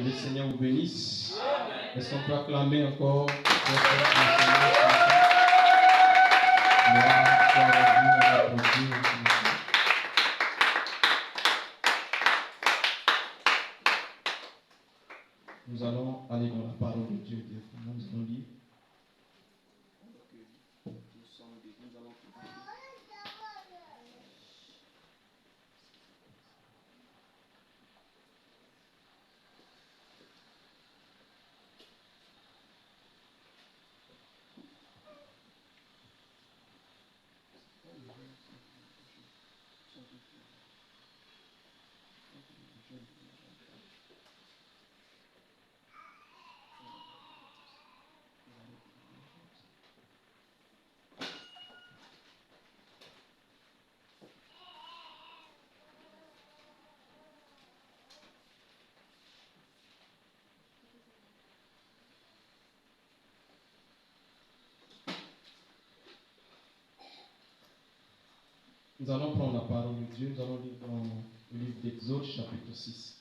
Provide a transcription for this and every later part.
Que le Seigneur vous bénisse. Est-ce qu'on peut acclamer encore Nous allons aller dans la parole de Dieu. Nous allons lire. Nous allons prendre la parole de Dieu. Nous allons lire dans le livre d'Exode, chapitre 6.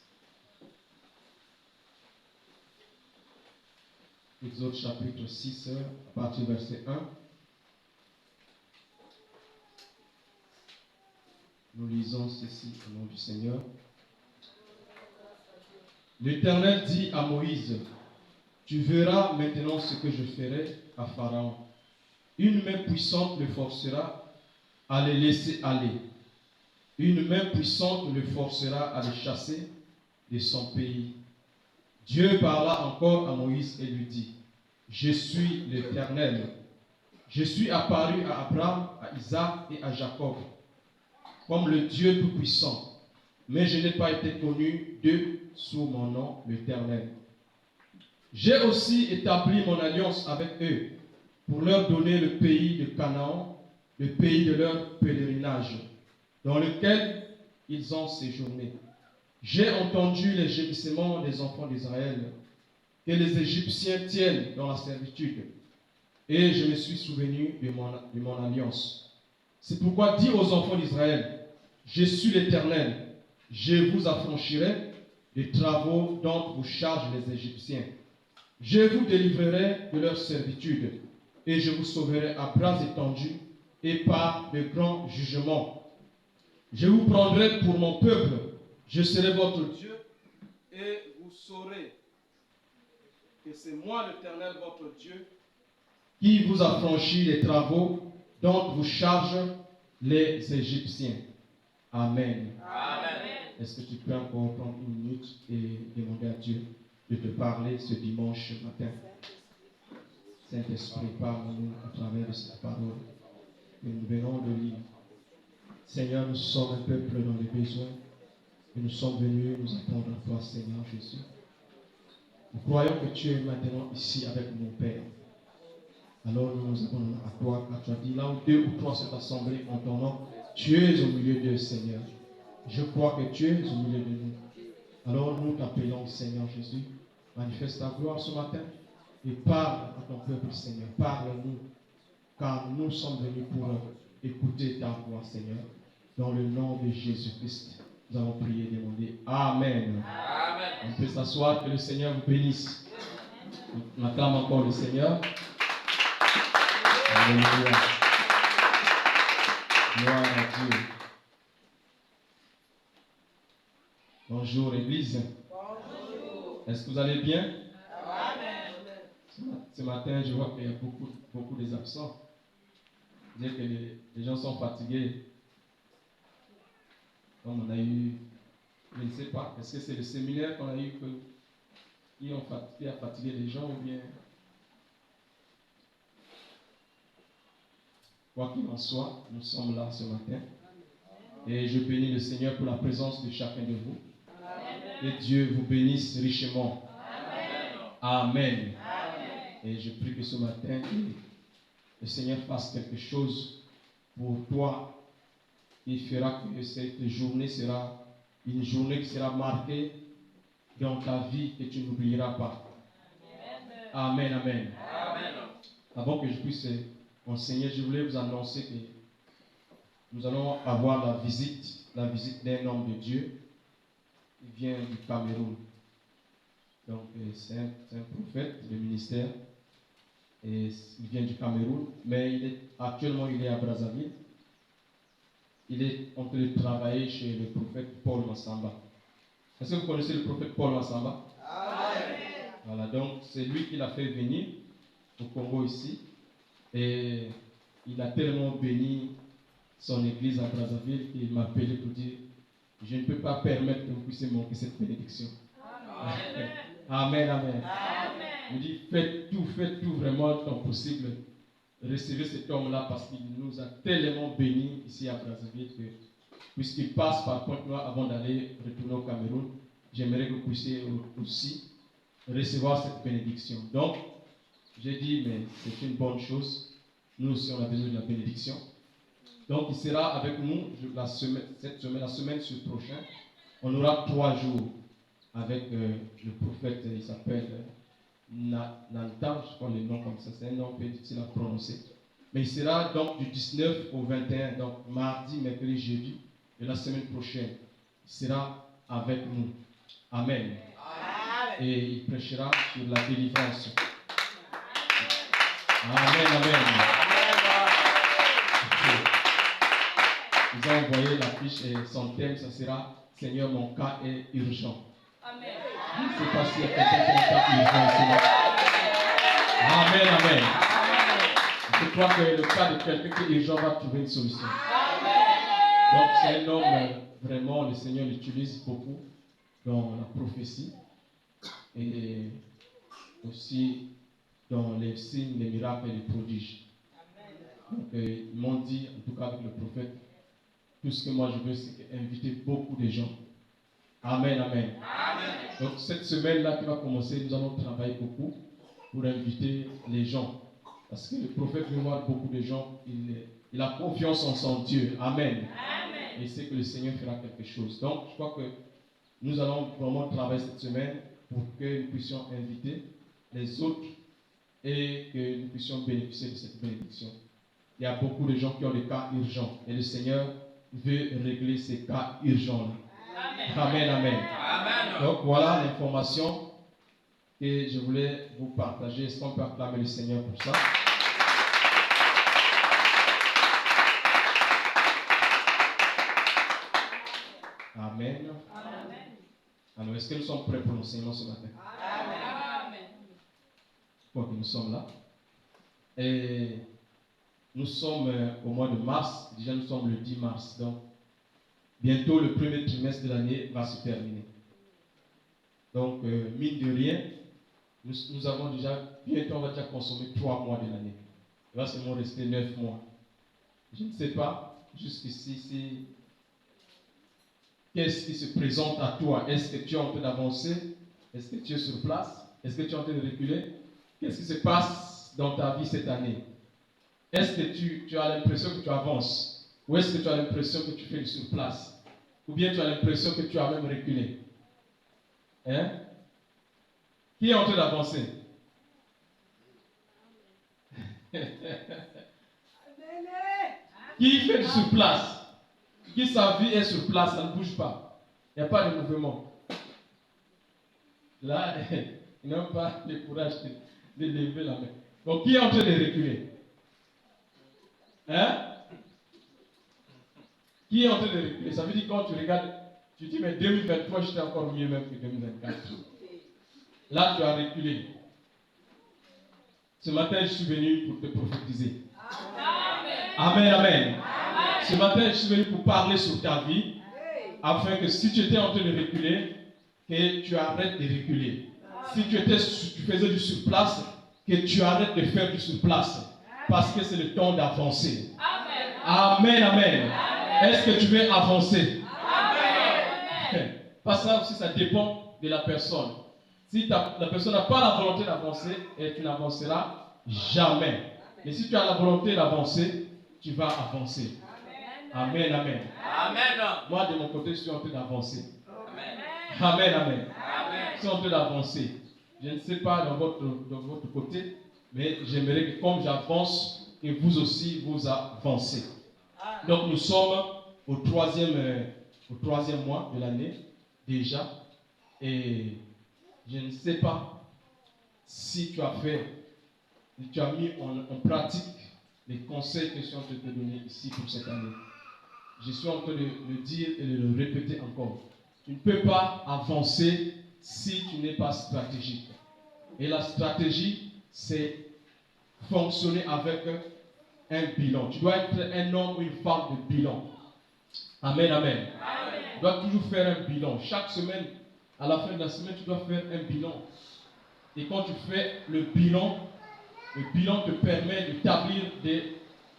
Exode, chapitre 6, à partir du verset 1. Nous lisons ceci au nom du Seigneur. L'Éternel dit à Moïse, tu verras maintenant ce que je ferai à Pharaon. Une main puissante le forcera à les laisser aller. Une main puissante le forcera à les chasser de son pays. Dieu parla encore à Moïse et lui dit, je suis l'Éternel. Je suis apparu à Abraham, à Isaac et à Jacob, comme le Dieu Tout-Puissant, mais je n'ai pas été connu d'eux sous mon nom, l'Éternel. J'ai aussi établi mon alliance avec eux pour leur donner le pays de Canaan, le pays de leur pèlerinage, dans lequel ils ont séjourné. J'ai entendu les gémissements des enfants d'Israël, que les Égyptiens tiennent dans la servitude, et je me suis souvenu de mon alliance. C'est pourquoi dis aux enfants d'Israël, je suis l'Éternel, je vous affranchirai des travaux dont vous chargent les Égyptiens. Je vous délivrerai de leur servitude, et je vous sauverai à bras étendus et par de grands jugements. Je vous prendrai pour mon peuple, je serai votre Dieu, et vous saurez que c'est moi l'Éternel votre Dieu, qui vous affranchit des travaux dont vous chargent les Égyptiens. Amen. Amen. Est-ce que tu peux encore prendre une minute et demander à Dieu de te parler ce dimanche matin? Saint-Esprit, parle-nous à travers de cette parole que nous venons de lire. Seigneur, nous sommes un peuple dans les besoins et nous sommes venus nous attendre à toi, Seigneur Jésus. Nous croyons que tu es maintenant ici avec mon Père. Alors nous nous attendons à toi, car tu as dit, là où 2 ou 3 sont assemblés en ton nom, tu es au milieu d'eux, Seigneur. Je crois que tu es au milieu de nous. Alors nous t'appelons, Seigneur Jésus. Manifeste ta gloire ce matin et parle à ton peuple, Seigneur. Parle-nous, car nous sommes venus pour écouter ta voix, Seigneur. Dans le nom de Jésus-Christ, nous allons prier et demander Amen. Amen. On peut s'asseoir, que le Seigneur vous bénisse. On acclame encore le Seigneur. Alléluia. Gloire à Dieu. Bonjour Église. Bonjour. Est-ce que vous allez bien? Amen. Ce matin, je vois qu'il y a beaucoup des absents. Dire que les gens sont fatigués. Comme on a eu, je ne sais pas, est-ce que c'est le séminaire qu'on a eu qui a fatigué les gens ou bien. Quoi qu'il en soit, nous sommes là ce matin. Et je bénis le Seigneur pour la présence de chacun de vous. Amen. Et Dieu vous bénisse richement. Amen. Amen. Amen. Et je prie que ce matin, le Seigneur fasse quelque chose pour toi. Il fera que cette journée sera une journée qui sera marquée dans ta vie et tu n'oublieras pas. Amen, amen. Amen. Avant que je puisse enseigner, je voulais vous annoncer que nous allons avoir la visite d'un homme de Dieu. Il vient du Cameroun. Donc, c'est un prophète de ministère. Et il vient du Cameroun, mais actuellement il est à Brazzaville. Il est en train de travailler chez le prophète Paul Massamba. Est-ce que vous connaissez le prophète Paul Massamba? Amen. Voilà, donc c'est lui qui l'a fait venir au Congo ici. Et il a tellement béni son église à Brazzaville qu'il m'a appelé pour dire: je ne peux pas permettre que vous puissiez manquer cette bénédiction. Amen. Amen, amen. Amen. Il dit: faites tout vraiment comme possible. Recevez cet homme-là parce qu'il nous a tellement bénis ici à Brazzaville que, puisqu'il passe par Pointe-Noire avant d'aller retourner au Cameroun, j'aimerais que vous puissiez aussi recevoir cette bénédiction. Donc, j'ai dit, mais c'est une bonne chose. Nous aussi, on a besoin de la bénédiction. Donc, il sera avec nous la semaine sur le prochain. On aura 3 jours avec le prophète. Il s'appelle Nantam, je crois le nom comme ça. C'est un nom un peu difficile à prononcer. Mais il sera donc du 19 au 21, donc mardi, mercredi, jeudi de la semaine prochaine. Il sera avec nous. Amen. Et il prêchera sur la délivrance. Amen, amen. Nous avons envoyé l'affiche et son thème, ça sera: Seigneur, mon cas est urgent. Amen. Je ne sais pas s'il y a quelqu'un qui a un cas urgent ici. Amen, amen. Je crois que le cas de quelqu'un qui est urgent va trouver une solution. Donc c'est un homme, vraiment, le Seigneur l'utilise beaucoup dans la prophétie et aussi dans les signes, les miracles et les prodiges. Donc, ils m'ont dit, en tout cas avec le prophète, tout ce que moi je veux, c'est inviter beaucoup de gens. Amen, amen. Amen. Donc cette semaine-là qui va commencer, nous allons travailler beaucoup pour inviter les gens. Parce que le prophète veut voir beaucoup de gens, il a confiance en son Dieu. Amen. Amen. Et il sait que le Seigneur fera quelque chose. Donc je crois que nous allons vraiment travailler cette semaine pour que nous puissions inviter les autres et que nous puissions bénéficier de cette bénédiction. Il y a beaucoup de gens qui ont des cas urgents et le Seigneur veut régler ces cas urgents-là. Amen, amen. Amen. Donc voilà l'information que je voulais vous partager. Est-ce qu'on peut acclamer le Seigneur pour ça? Amen. Alors, est-ce que nous sommes prêts pour l'enseignement ce matin? Amen. Je crois que nous sommes là. Et nous sommes au mois de mars. Déjà, nous sommes le 10 mars. Donc, bientôt, le premier trimestre de l'année va se terminer. Donc, mine de rien, nous avons déjà, bientôt, on va déjà consommer 3 mois de l'année. Il va seulement rester 9 mois. Je ne sais pas, jusqu'ici, qu'est-ce qui se présente à toi? Est-ce que tu es en train d'avancer? Est-ce que tu es sur place? Est-ce que tu es en train de reculer? Qu'est-ce qui se passe dans ta vie cette année? Est-ce que tu as l'impression que tu avances? Ou est-ce que tu as l'impression que tu fais sur place? Ou bien tu as l'impression que tu as même reculé? Hein? Qui est en train d'avancer? Qui fait sur place? Qui sa vie est sur place, ça ne bouge pas. Il n'y a pas de mouvement. Là, ils n'ont pas le courage de lever la main. Donc, qui est en train de reculer? Hein? Qui est en train de reculer? Ça veut dire quand tu regardes, tu dis, mais 2023, j'étais encore mieux même que 2024. Là, tu as reculé. Ce matin, je suis venu pour te prophétiser. Amen, amen. Ce matin, je suis venu pour parler sur ta vie, afin que si tu étais en train de reculer, que tu arrêtes de reculer. Si tu faisais du surplace, que tu arrêtes de faire du surplace. Parce que c'est le temps d'avancer. Amen, amen. Est-ce que tu veux avancer? Amen. Parce que ça aussi, ça dépend de la personne. Si la personne n'a pas la volonté d'avancer, et tu n'avanceras jamais. Mais si tu as la volonté d'avancer, tu vas avancer. Amen, amen. Amen. Moi, de mon côté, je suis en train d'avancer. Amen. Amen, amen. Amen. Je suis en train d'avancer. Je ne sais pas dans votre côté, mais j'aimerais que comme j'avance, que vous aussi, vous avancez. Donc, nous sommes au troisième mois de l'année, déjà. Et Je ne sais pas si tu as mis en pratique les conseils que je suis en train de te donner ici pour cette année. Je suis en train de le dire et de le répéter encore. Tu ne peux pas avancer si tu n'es pas stratégique. Et la stratégie, c'est fonctionner avec un bilan. Tu dois être un homme ou une femme de bilan. Amen, amen. Tu dois toujours faire un bilan. Chaque semaine, à la fin de la semaine, tu dois faire un bilan. Et quand tu fais le bilan te permet d'établir des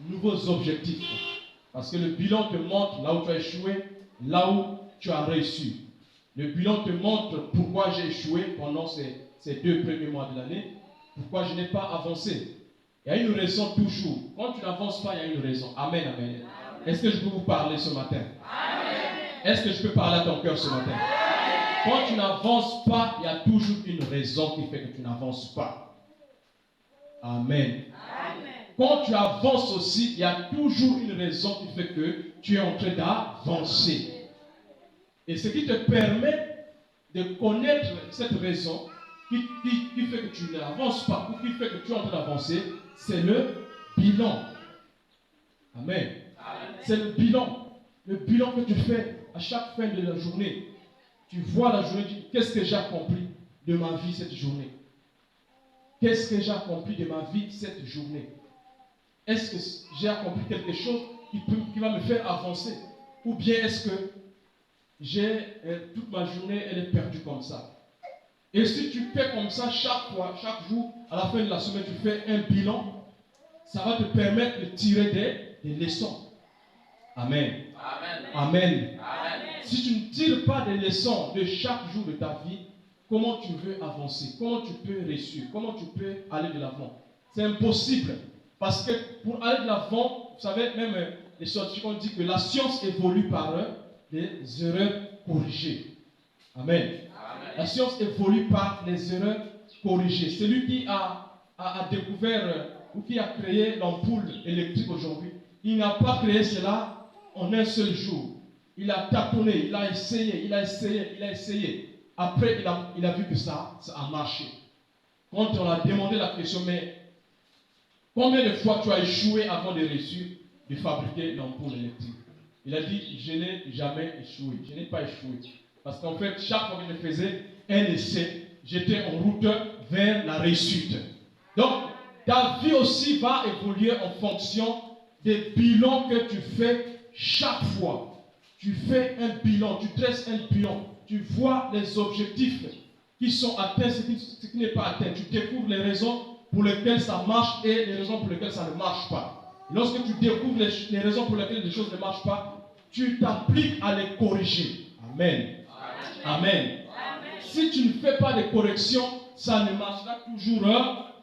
nouveaux objectifs. Parce que le bilan te montre là où tu as échoué, là où tu as réussi. Le bilan te montre pourquoi j'ai échoué pendant ces 2 premiers mois de l'année, pourquoi je n'ai pas avancé. Il y a une raison toujours. Quand tu n'avances pas, il y a une raison. Amen, amen. Est-ce que je peux vous parler ce matin? Amen. Est-ce que je peux parler à ton cœur ce matin? Quand tu n'avances pas, il y a toujours une raison qui fait que tu n'avances pas. Amen. Amen. Quand tu avances aussi, il y a toujours une raison qui fait que tu es en train d'avancer. Et ce qui te permet de connaître cette raison qui fait que tu n'avances pas ou qui fait que tu es en train d'avancer, c'est le bilan. Amen. Amen. C'est le bilan. Le bilan que tu fais à chaque fin de la journée. Tu vois la journée, tu dis, qu'est-ce que j'ai accompli de ma vie cette journée? Qu'est-ce que j'ai accompli de ma vie cette journée? Est-ce que j'ai accompli quelque chose qui va me faire avancer? Ou bien est-ce que toute ma journée, elle est perdue comme ça? Et si tu fais comme ça chaque fois, chaque jour, à la fin de la semaine, tu fais un bilan, ça va te permettre de tirer des leçons. Amen. Amen. Amen. Amen. Si tu ne tires pas des leçons de chaque jour de ta vie, comment tu veux avancer? Comment tu peux réussir? Comment tu peux aller de l'avant? C'est impossible. Parce que pour aller de l'avant, vous savez, même les scientifiques ont dit que la science évolue par des erreurs corrigées. Amen. Amen. La science évolue par les erreurs corrigées. Celui qui a découvert ou qui a créé l'ampoule électrique aujourd'hui, il n'a pas créé cela en un seul jour. Il a tâtonné, il a essayé. Après, il a vu que ça a marché. Quand on a demandé la question, mais combien de fois tu as échoué avant de réussir de fabriquer l'ampoule électrique? Il a dit, je n'ai jamais échoué. Je n'ai pas échoué. Parce qu'en fait, chaque fois que je faisais un essai, j'étais en route vers la réussite. Donc, ta vie aussi va évoluer en fonction des bilans que tu fais chaque fois. Tu fais un bilan, tu dresses un bilan. Tu vois les objectifs qui sont atteints, ce qui n'est pas atteint. Tu découvres les raisons pour lesquelles ça marche et les raisons pour lesquelles ça ne marche pas. Et lorsque tu découvres les raisons pour lesquelles les choses ne marchent pas, tu t'appliques à les corriger. Amen. Amen. Amen. Si tu ne fais pas de corrections, ça ne marchera toujours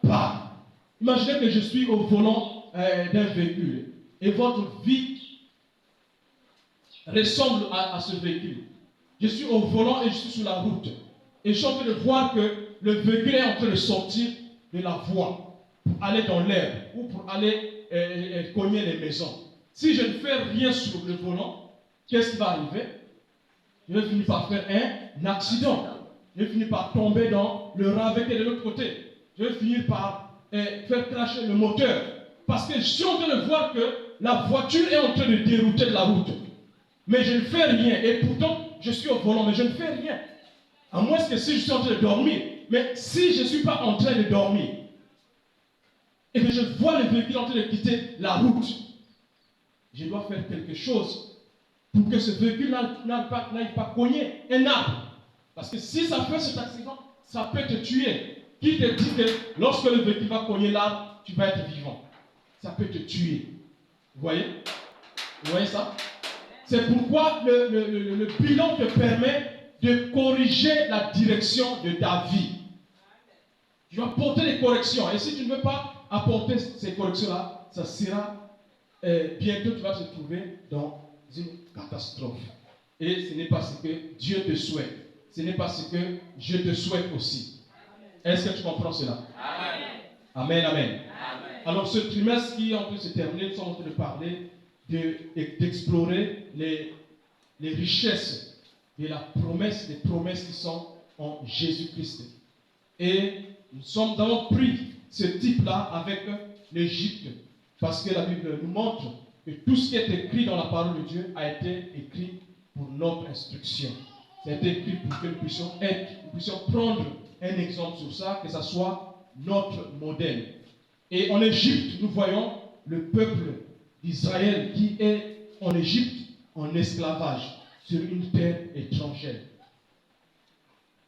pas. Imaginez que je suis au volant d'un véhicule et votre vie ressemble à ce véhicule. Je suis au volant et je suis sur la route. Et je suis en train de voir que le véhicule est en train de sortir de la voie pour aller dans l'herbe ou pour aller cogner les maisons. Si je ne fais rien sur le volant, qu'est-ce qui va arriver? Je vais finir par faire un accident. Je vais finir par tomber dans le ravin qui est de l'autre côté. Je vais finir par faire cracher le moteur. Parce que je suis en train de voir que la voiture est en train de dérouter de la route. Mais je ne fais rien. Et pourtant, je suis au volant, mais je ne fais rien. À moins que si je suis en train de dormir. Mais si je ne suis pas en train de dormir, et que je vois le véhicule en train de quitter la route, je dois faire quelque chose pour que ce véhicule n'aille pas cogner un arbre. Parce que si ça fait cet accident, ça peut te tuer. Qui te dit que lorsque le véhicule va cogner l'arbre, tu vas être vivant? Ça peut te tuer. Vous voyez? Vous voyez ça? C'est pourquoi le bilan te permet de corriger la direction de ta vie. Tu dois apporter des corrections. Et si tu ne veux pas apporter ces corrections-là, ça sera bientôt tu vas te trouver dans une catastrophe. Et ce n'est pas ce que Dieu te souhaite. Ce n'est pas ce que je te souhaite aussi. Est-ce que tu comprends cela? Amen. Amen, amen. Amen. Alors ce trimestre qui est en train de se terminer, nous sommes en train de parler d'explorer les richesses et les promesses qui sont en Jésus-Christ. Et nous avons pris ce type-là avec l'Égypte. Parce que la Bible nous montre que tout ce qui est écrit dans la parole de Dieu a été écrit pour notre instruction. C'est écrit pour que nous puissions prendre un exemple sur ça, que ce soit notre modèle. Et en Égypte, nous voyons le peuple d'Israël qui est en Égypte en esclavage sur une terre étrangère.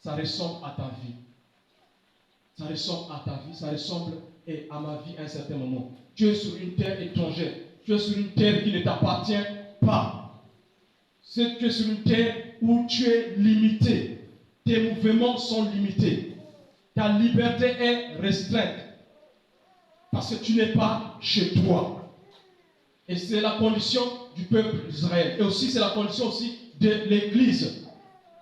Ça ressemble à ta vie. Ça ressemble à ta vie, ça ressemble à ma vie à un certain moment. Tu es sur une terre étrangère. Tu es sur une terre qui ne t'appartient pas. Tu es sur une terre où tu es limité. Tes mouvements sont limités. Ta liberté est restreinte. Parce que tu n'es pas chez toi. Et c'est la condition du peuple d'Israël. Et aussi, c'est la condition aussi de l'Église.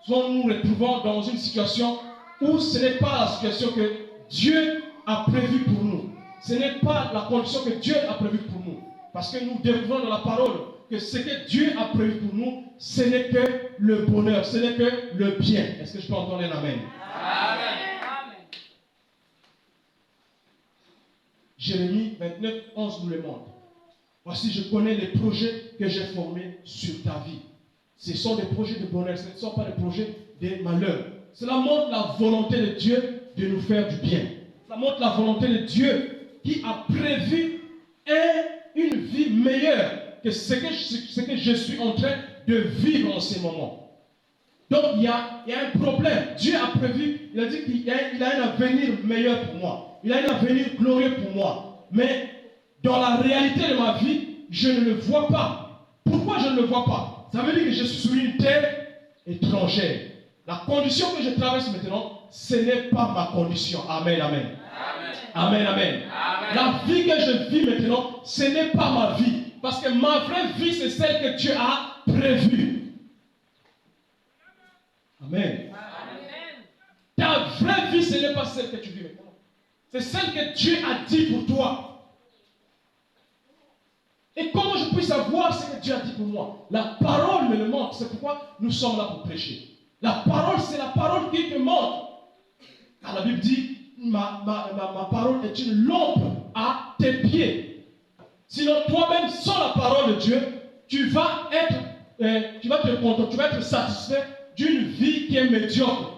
Souvent, nous nous retrouvons dans une situation où ce n'est pas la situation que Dieu a prévue pour nous. Ce n'est pas la condition que Dieu a prévue pour nous. Parce que nous découvrons dans la parole que ce que Dieu a prévu pour nous, ce n'est que le bonheur, ce n'est que le bien. Est-ce que je peux entendre un amen? Amen. Jérémie 29, 11 nous le montre. Voici, je connais les projets que j'ai formés sur ta vie. Ce sont des projets de bonheur, ce ne sont pas des projets de malheur. Cela montre la volonté de Dieu de nous faire du bien. Cela montre la volonté de Dieu qui a prévu une vie meilleure que ce que je suis en train de vivre en ce moment. Donc il y a un problème. Dieu a prévu, il a dit qu'il a un avenir meilleur pour moi. Il a un avenir glorieux pour moi. Mais dans la réalité de ma vie, je ne le vois pas. Pourquoi je ne le vois pas? Ça veut dire que je suis sur une terre étrangère. La condition que je traverse maintenant, ce n'est pas ma condition. Amen, amen. Amen, amen. Amen. La vie que je vis maintenant, ce n'est pas ma vie. Parce que ma vraie vie, c'est celle que Dieu a prévue. Amen. Amen. Ta vraie vie, ce n'est pas celle que tu vis maintenant. C'est celle que Dieu a dit pour toi. Et comment je puis savoir ce que Dieu a dit pour moi? La parole me le montre. C'est pourquoi nous sommes là pour prêcher. La parole, c'est la parole qui te montre. Car la Bible dit, ma parole est une lampe à tes pieds. Sinon, toi-même, sans la parole de Dieu, tu vas être satisfait d'une vie qui est médiocre.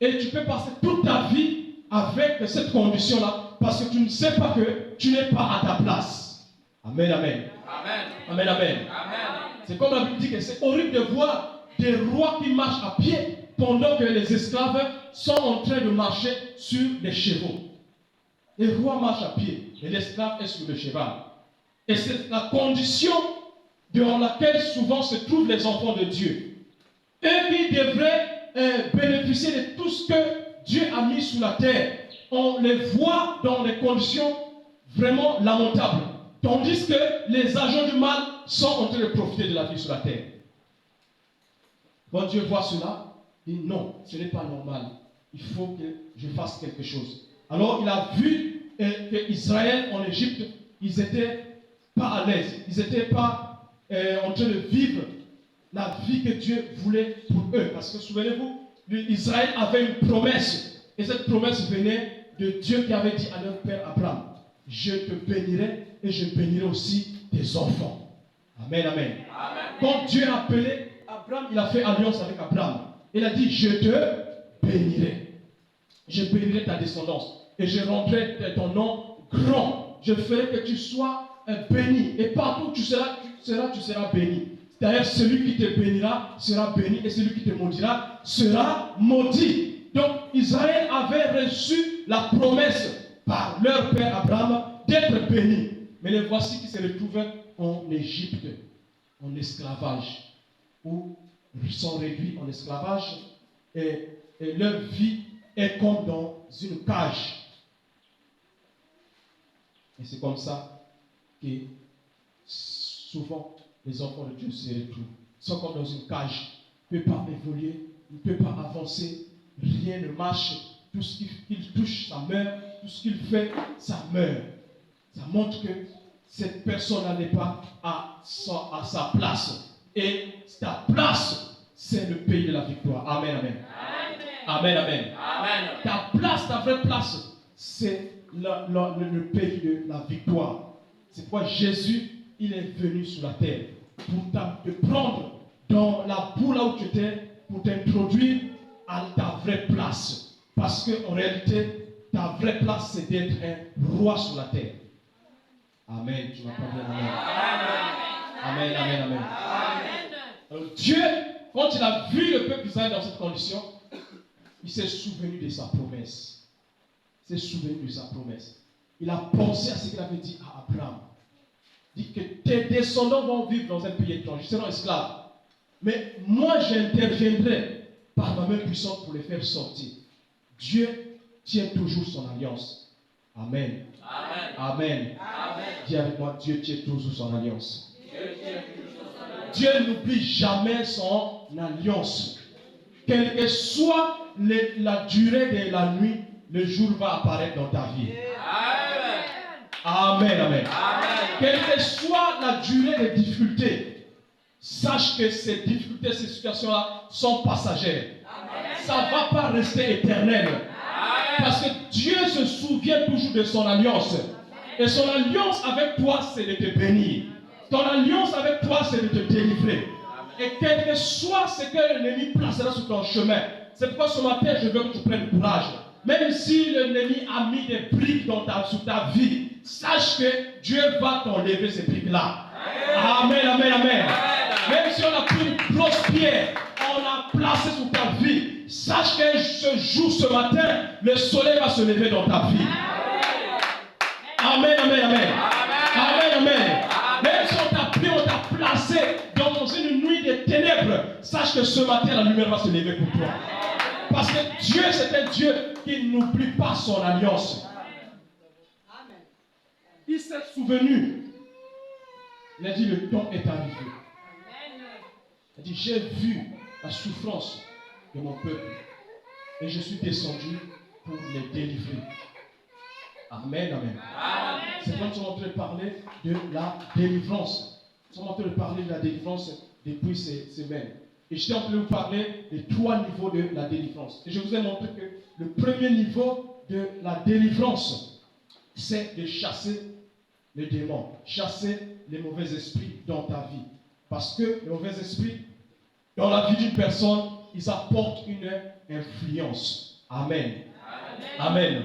Et tu peux passer toute ta vie avec cette condition-là, parce que tu ne sais pas que tu n'es pas à ta place. Amen, amen. Amen. Amen, amen. Amen. C'est comme la Bible dit que c'est horrible de voir des rois qui marchent à pied pendant que les esclaves sont en train de marcher sur des chevaux. Les rois marchent à pied et l'esclave est sur le cheval. Et c'est la condition dans laquelle souvent se trouvent les enfants de Dieu. Eux qui devraient bénéficier de tout ce que Dieu a mis sur la terre, on les voit dans des conditions vraiment lamentables. Tandis que les agents du mal sont en train de profiter de la vie sur la terre. Quand Dieu voit cela, il dit non, ce n'est pas normal. Il faut que je fasse quelque chose. Alors il a vu que Israël en Égypte, ils n'étaient pas à l'aise. Ils n'étaient pas en train de vivre la vie que Dieu voulait pour eux. Parce que souvenez-vous, Israël avait une promesse. Et cette promesse venait de Dieu qui avait dit à leur père Abraham, je te bénirai et je bénirai aussi tes enfants. Amen, amen. Amen. Quand Dieu a appelé Abraham, il a fait alliance avec Abraham. Il a dit, je te bénirai. Je bénirai ta descendance. Et je rendrai ton nom grand. Je ferai que tu sois béni. Et partout où tu seras béni. D'ailleurs, celui qui te bénira sera béni. Et celui qui te maudira sera maudit. Donc, Israël avait reçu la promesse par leur père Abraham d'être béni. Mais les voici qui se retrouvent en Égypte, en esclavage, où ils sont réduits en esclavage et leur vie est comme dans une cage. Et c'est comme ça que souvent les enfants de Dieu se retrouvent. Ils sont comme dans une cage. Ils ne peuvent pas évoluer, ils ne peuvent pas avancer, rien ne marche. Tout ce qu'il touche, ça meurt. Tout ce qu'il fait, ça meurt. Ça montre que cette personne-là n'est pas à sa place. Et ta place, c'est le pays de la victoire. Amen, amen. Amen. Amen, amen. Amen. Ta place, ta vraie place, c'est le pays de la victoire. C'est pourquoi Jésus, il est venu sur la terre pour te prendre dans la boue là où tu étais, pour t'introduire à ta vraie place. Parce qu'en réalité, ta vraie place, c'est d'être un roi sur la terre. Amen. Tu m'as pas bien. Amen. Amen, amen, amen. Alors, Dieu, quand il a vu le peuple d'Israël dans cette condition, il s'est souvenu de sa promesse. Il s'est souvenu de sa promesse. Il a pensé à ce qu'il avait dit à Abraham. Il dit que tes descendants vont vivre dans un pays étranger, ils seront esclaves. Mais moi, j'interviendrai par ma main puissante pour les faire sortir. Dieu tient toujours son alliance. Amen. Amen. Amen. Amen. Dis avec moi, Dieu tient toujours son alliance. Dieu n'oublie jamais son alliance. Quelle que soit la durée de la nuit, le jour va apparaître dans ta vie. Amen, amen. Quelle que soit la durée des difficultés, sache que ces difficultés, ces situations-là sont passagères. Ça ne va pas rester éternel. Parce que Dieu se souvient toujours de son alliance. Et son alliance avec toi, c'est de te bénir. Ton alliance avec toi, c'est de te délivrer. Et quel que soit ce que l'ennemi placera sur ton chemin, c'est pourquoi ce matin, je veux que tu prennes courage. Même si l'ennemi a mis des briques sur ta vie, sache que Dieu va t'enlever ces briques-là. Amen, amen, amen. Même si on a pris une grosse pierre, on a placé sur ta vie, sache que ce jour, ce matin, le soleil va se lever dans ta vie. Amen, amen, amen. Amen, amen. Même si on t'a pris, on t'a placé dans une nuit de ténèbres, sache que ce matin, la lumière va se lever pour toi. Parce que Dieu, c'est un Dieu qui n'oublie pas son alliance. Il s'est souvenu. Il a dit, le temps est arrivé. Il a dit, j'ai vu la souffrance de mon peuple et je suis descendu pour les délivrer. Amen, amen. C'est comme si on est en train de parler de la délivrance. Nous sommes en train de parler de la délivrance depuis ces semaines. Et j'étais en train de vous parler des 3 niveaux de la délivrance. Et je vous ai montré que le premier niveau de la délivrance, c'est de chasser les démons, chasser les mauvais esprits dans ta vie. Parce que les mauvais esprits, dans la vie d'une personne, ils apportent une influence. Amen. Amen. Amen.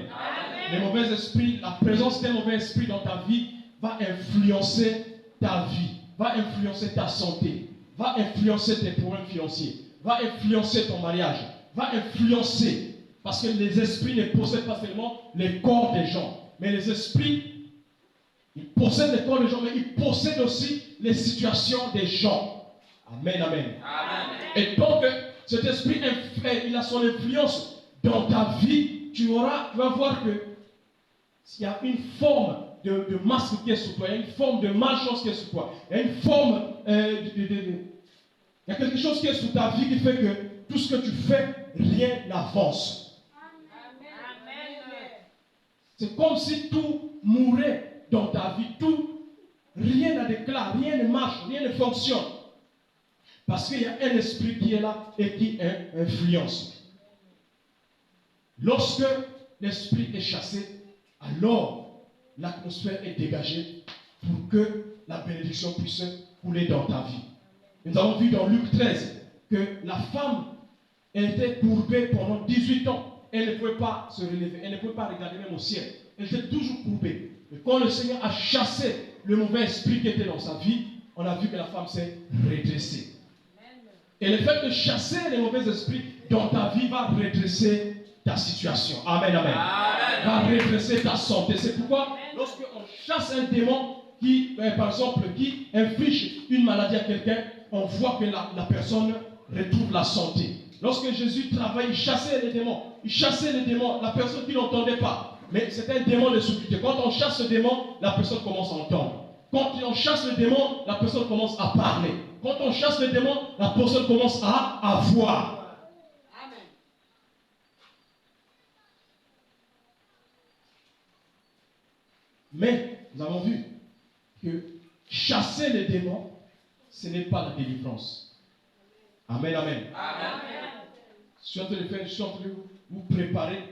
Les mauvais esprits, la présence d'un mauvais esprit dans ta vie va influencer ta vie, va influencer ta santé, va influencer tes problèmes financiers, va influencer ton mariage, va influencer. Parce que les esprits ne possèdent pas seulement les corps des gens, mais les esprits, ils possèdent les corps des gens, mais ils possèdent aussi les situations des gens. Amen, amen. Amen. Et donc, cet esprit, il a son influence dans ta vie. Tu vas voir que s'il y a une forme de masque qui est sur toi, il y a une forme de malchance qui est sur toi, il y a une forme il y a quelque chose qui est sur ta vie qui fait que tout ce que tu fais, rien n'avance. C'est comme si tout mourait dans ta vie, rien n'a d'éclat, rien ne marche, rien ne fonctionne. Parce qu'il y a un esprit qui est là et qui influence. Lorsque l'esprit est chassé, alors l'atmosphère est dégagée pour que la bénédiction puisse couler dans ta vie. Nous avons vu dans Luc 13 que la femme était courbée pendant 18 ans. Elle ne pouvait pas se relever, elle ne pouvait pas regarder même au ciel. Elle était toujours courbée. Et quand le Seigneur a chassé le mauvais esprit qui était dans sa vie, on a vu que la femme s'est redressée. Et le fait de chasser les mauvais esprits dans ta vie va redresser ta situation. Amen, amen. Amen. Va redresser ta santé. C'est pourquoi lorsqu'on chasse un démon qui, par exemple, qui inflige une maladie à quelqu'un, on voit que la personne retrouve la santé. Lorsque Jésus travaillait, il chassait les démons, la personne qui n'entendait pas. Mais c'était un démon de subtilité. Quand on chasse le démon, la personne commence à entendre. Quand on chasse le démon, la personne commence à parler. Quand on chasse le démon, la personne commence à voir. Amen. Mais nous avons vu que chasser les démons, ce n'est pas la délivrance. Amen, amen. Amen. Je suis en train de vous préparer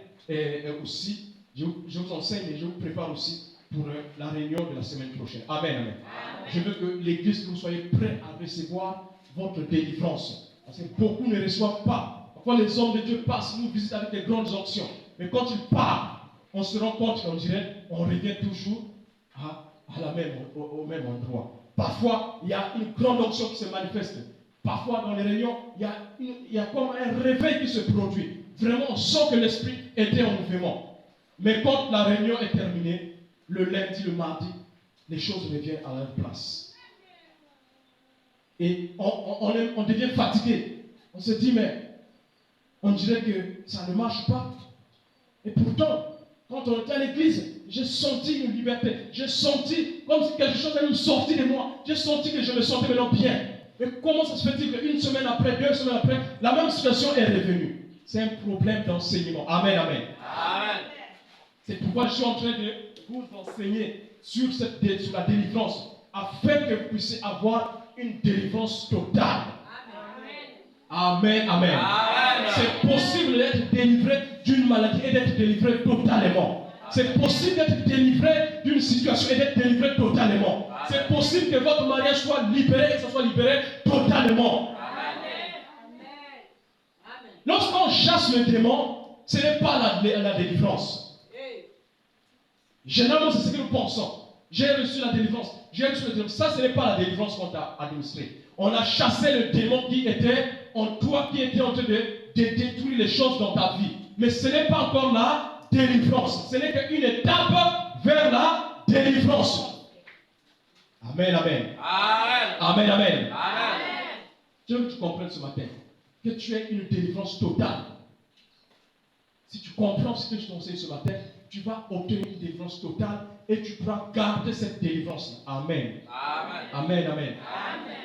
aussi. Je vous enseigne et je vous prépare aussi pour la réunion de la semaine prochaine. Amen, amen. Je veux que l'église, que vous soyez prêts à recevoir votre délivrance. Parce que beaucoup ne reçoivent pas. Parfois, les hommes de Dieu passent, nous visitent avec des grandes onctions. Mais quand ils partent, on se rend compte qu'on dirait, on revient toujours au même endroit. Parfois, il y a une grande onction qui se manifeste. Parfois, dans les réunions, il y a comme un réveil qui se produit. Vraiment, on sent que l'esprit était en mouvement. Mais quand la réunion est terminée, le lundi, le mardi, les choses reviennent à leur place. Et on devient fatigué. On se dit, mais on dirait que ça ne marche pas. Et pourtant, quand on était à l'église, j'ai senti une liberté. J'ai senti comme si quelque chose allait me sortir de moi. J'ai senti que je me sentais maintenant bien. Mais comment ça se fait-il qu'une semaine après, 2 semaines après, la même situation est revenue? C'est un problème d'enseignement. Amen, amen. Amen. C'est pourquoi je suis en train de vous enseigner sur la délivrance, afin que vous puissiez avoir une délivrance totale. Amen, amen. Amen. C'est possible d'être délivré d'une maladie et d'être délivré totalement. C'est possible d'être délivré d'une situation et d'être délivré totalement. C'est possible que votre mariage soit libéré et que ça soit libéré totalement. Lorsqu'on chasse le démon, ce n'est pas la délivrance. Généralement, c'est ce que nous pensons. J'ai reçu la délivrance. J'ai reçu la délivrance. Ça, ce n'est pas la délivrance qu'on t'a administrée. On a chassé le démon qui était en toi, qui était en train de détruire les choses dans ta vie. Mais ce n'est pas encore la délivrance. Ce n'est qu'une étape vers la délivrance. Amen, amen. Amen. Amen, amen. Amen. Je veux que tu comprennes ce matin que tu aies une délivrance totale. Si tu comprends ce que je t'enseigne ce matin, tu vas obtenir une délivrance totale et tu pourras garder cette délivrance. Amen. Amen. Amen, amen. Amen.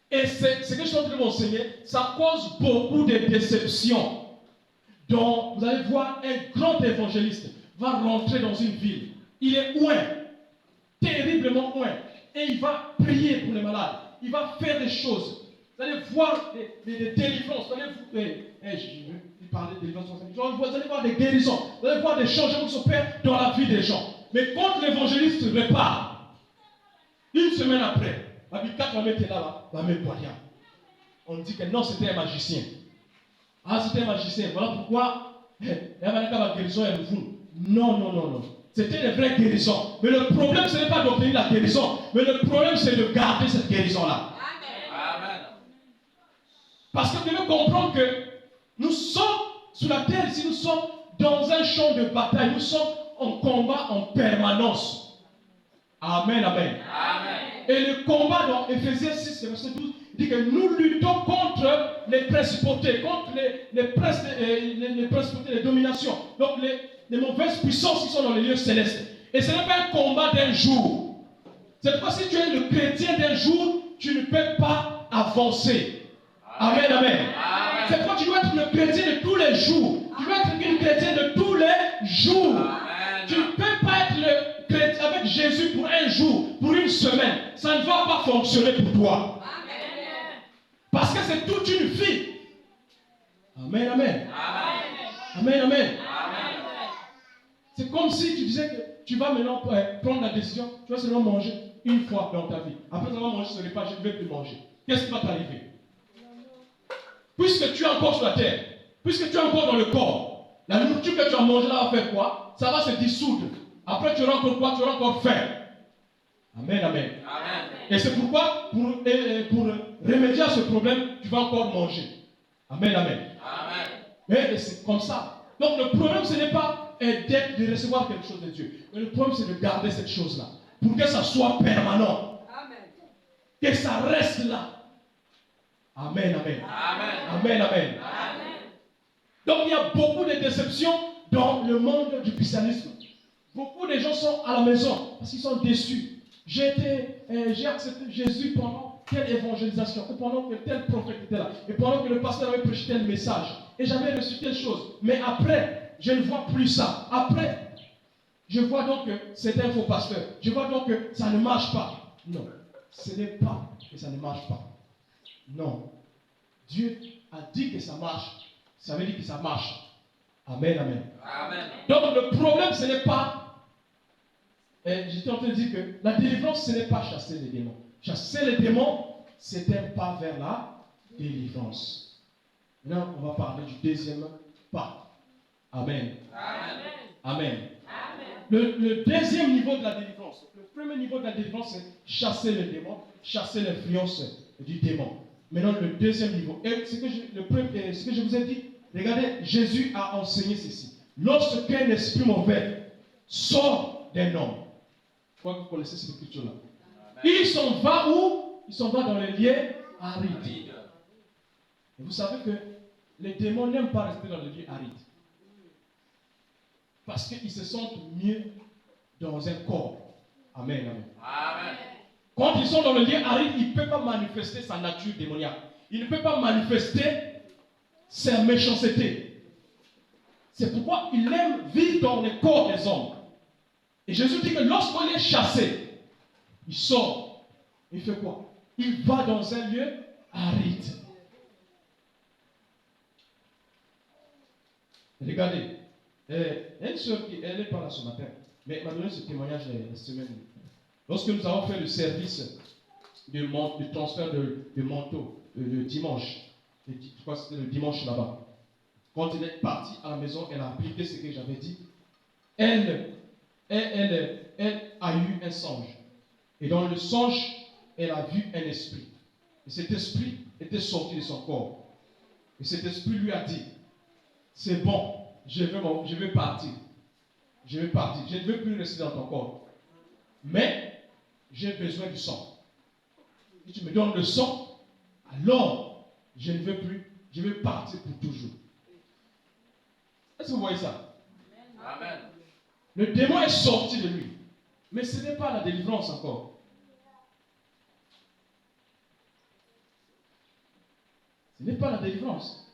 Et ce que je suis en train de vous enseigner, ça cause beaucoup de déceptions. Donc, vous allez voir, un grand évangéliste va rentrer dans une ville. Il est loin, terriblement loin. Et il va prier pour les malades. Il va faire des choses. Vous allez voir des délivrances. Vous allez parler de délivrance. Vous allez voir des guérisons. Vous allez voir des changements qui s'opèrent dans la vie des gens. Mais quand l'évangéliste repart, une semaine après, on dit que non, c'était un magicien. Ah, c'était un magicien. Voilà pourquoi non, non, non, non. C'était une vraie guérison. Mais le problème, ce n'est pas d'obtenir la guérison. Mais le problème, c'est de garder cette guérison-là. Amen. Parce que vous devez comprendre que nous sommes sur la terre ici, nous sommes dans un champ de bataille. Nous sommes en combat en permanence. Amen, amen. Amen. Et le combat dans Éphésiens 6, verset 12, dit que nous luttons contre les principautés, contre les principautés, les dominations, donc les mauvaises puissances qui sont dans les lieux célestes. Et ce n'est pas un combat d'un jour. C'est pourquoi si tu es le chrétien d'un jour, tu ne peux pas avancer. Amen, amen. Amen. C'est pourquoi tu dois être le chrétien de tous les jours. Tu dois être une chrétienne de tous les jours. Amen. Tu ne peux pas être le chrétien avec Jésus pour un jour, pour une semaine. Ça ne va pas fonctionner pour toi. Amen. Parce que c'est toute une vie. Amen, amen. Amen. Amen, amen. Amen. C'est comme si tu disais que tu vas maintenant prendre la décision, tu vas seulement manger une fois dans ta vie. Après avoir mangé ce repas, je ne vais plus manger. Qu'est-ce qui va t'arriver? Puisque tu es encore sur la terre, puisque tu es encore dans le corps, la nourriture que tu as mangée là va faire quoi? Ça va se dissoudre. Après, tu auras encore quoi? Tu auras encore faim. Amen, amen. Amen. Et c'est pourquoi, pour remédier à ce problème, tu vas encore manger. Amen, amen. Amen. Mais c'est comme ça. Donc le problème, ce n'est pas de recevoir quelque chose de Dieu. Mais le problème, c'est de garder cette chose-là. Pour que ça soit permanent. Amen. Que ça reste là. Amen, amen. Amen. Amen, amen. Amen. Donc il y a beaucoup de déceptions dans le monde du christianisme. Beaucoup de gens sont à la maison parce qu'ils sont déçus. J'ai accepté Jésus pendant telle évangélisation, et pendant que tel prophète était là, et pendant que le pasteur avait prêché tel message, et j'avais reçu telle chose. Mais après, je ne vois plus ça. Après, je vois donc que c'est un faux pasteur. Je vois donc que ça ne marche pas. Non, ce n'est pas que ça ne marche pas. Non. Dieu a dit que ça marche. Ça veut dire que ça marche. Amen, amen. Amen. Donc le problème, ce n'est pas... J'étais en train de dire que la délivrance, ce n'est pas chasser les démons. Chasser les démons, c'est un pas vers la délivrance. Maintenant, on va parler du deuxième pas. Amen. Amen. Amen. Le deuxième niveau de la délivrance. Le premier niveau de la délivrance, c'est chasser le démon, chasser l'influence du démon. Maintenant, le deuxième niveau. Et ce que je vous ai dit, regardez, Jésus a enseigné ceci. Lorsqu'un esprit mauvais sort d'un homme, je crois que vous connaissez cette écriture-là. Il s'en va où? Il s'en va dans les lieux arides. Et vous savez que les démons n'aiment pas rester dans les lieux arides. Parce qu'ils se sentent mieux dans un corps. Amen, amen. Amen. Quand ils sont dans le lieu aride, il ne peut pas manifester sa nature démoniaque. Il ne peut pas manifester sa méchanceté. C'est pourquoi il aime vivre dans les corps des hommes. Et Jésus dit que lorsqu'on est chassé, il sort. Il fait quoi? Il va dans un lieu aride. Regardez. Il y a une soeur qui n'est pas là ce matin, mais elle m'a donné ce témoignage la semaine. Lorsque nous avons fait le service de transfert de manteau le dimanche, je crois que c'était le dimanche là-bas, quand elle est partie à la maison, elle a appliqué ce que j'avais dit. Elle a eu un songe. Et dans le songe, elle a vu un esprit. Et cet esprit était sorti de son corps. Et cet esprit lui a dit, c'est bon. Je veux partir. Je veux partir. Je ne veux plus rester dans ton corps. Mais j'ai besoin du sang. Si tu me donnes le sang, alors je ne veux plus. Je veux partir pour toujours. Est-ce que vous voyez ça? Amen. Le démon est sorti de lui. Mais ce n'est pas la délivrance encore. Ce n'est pas la délivrance.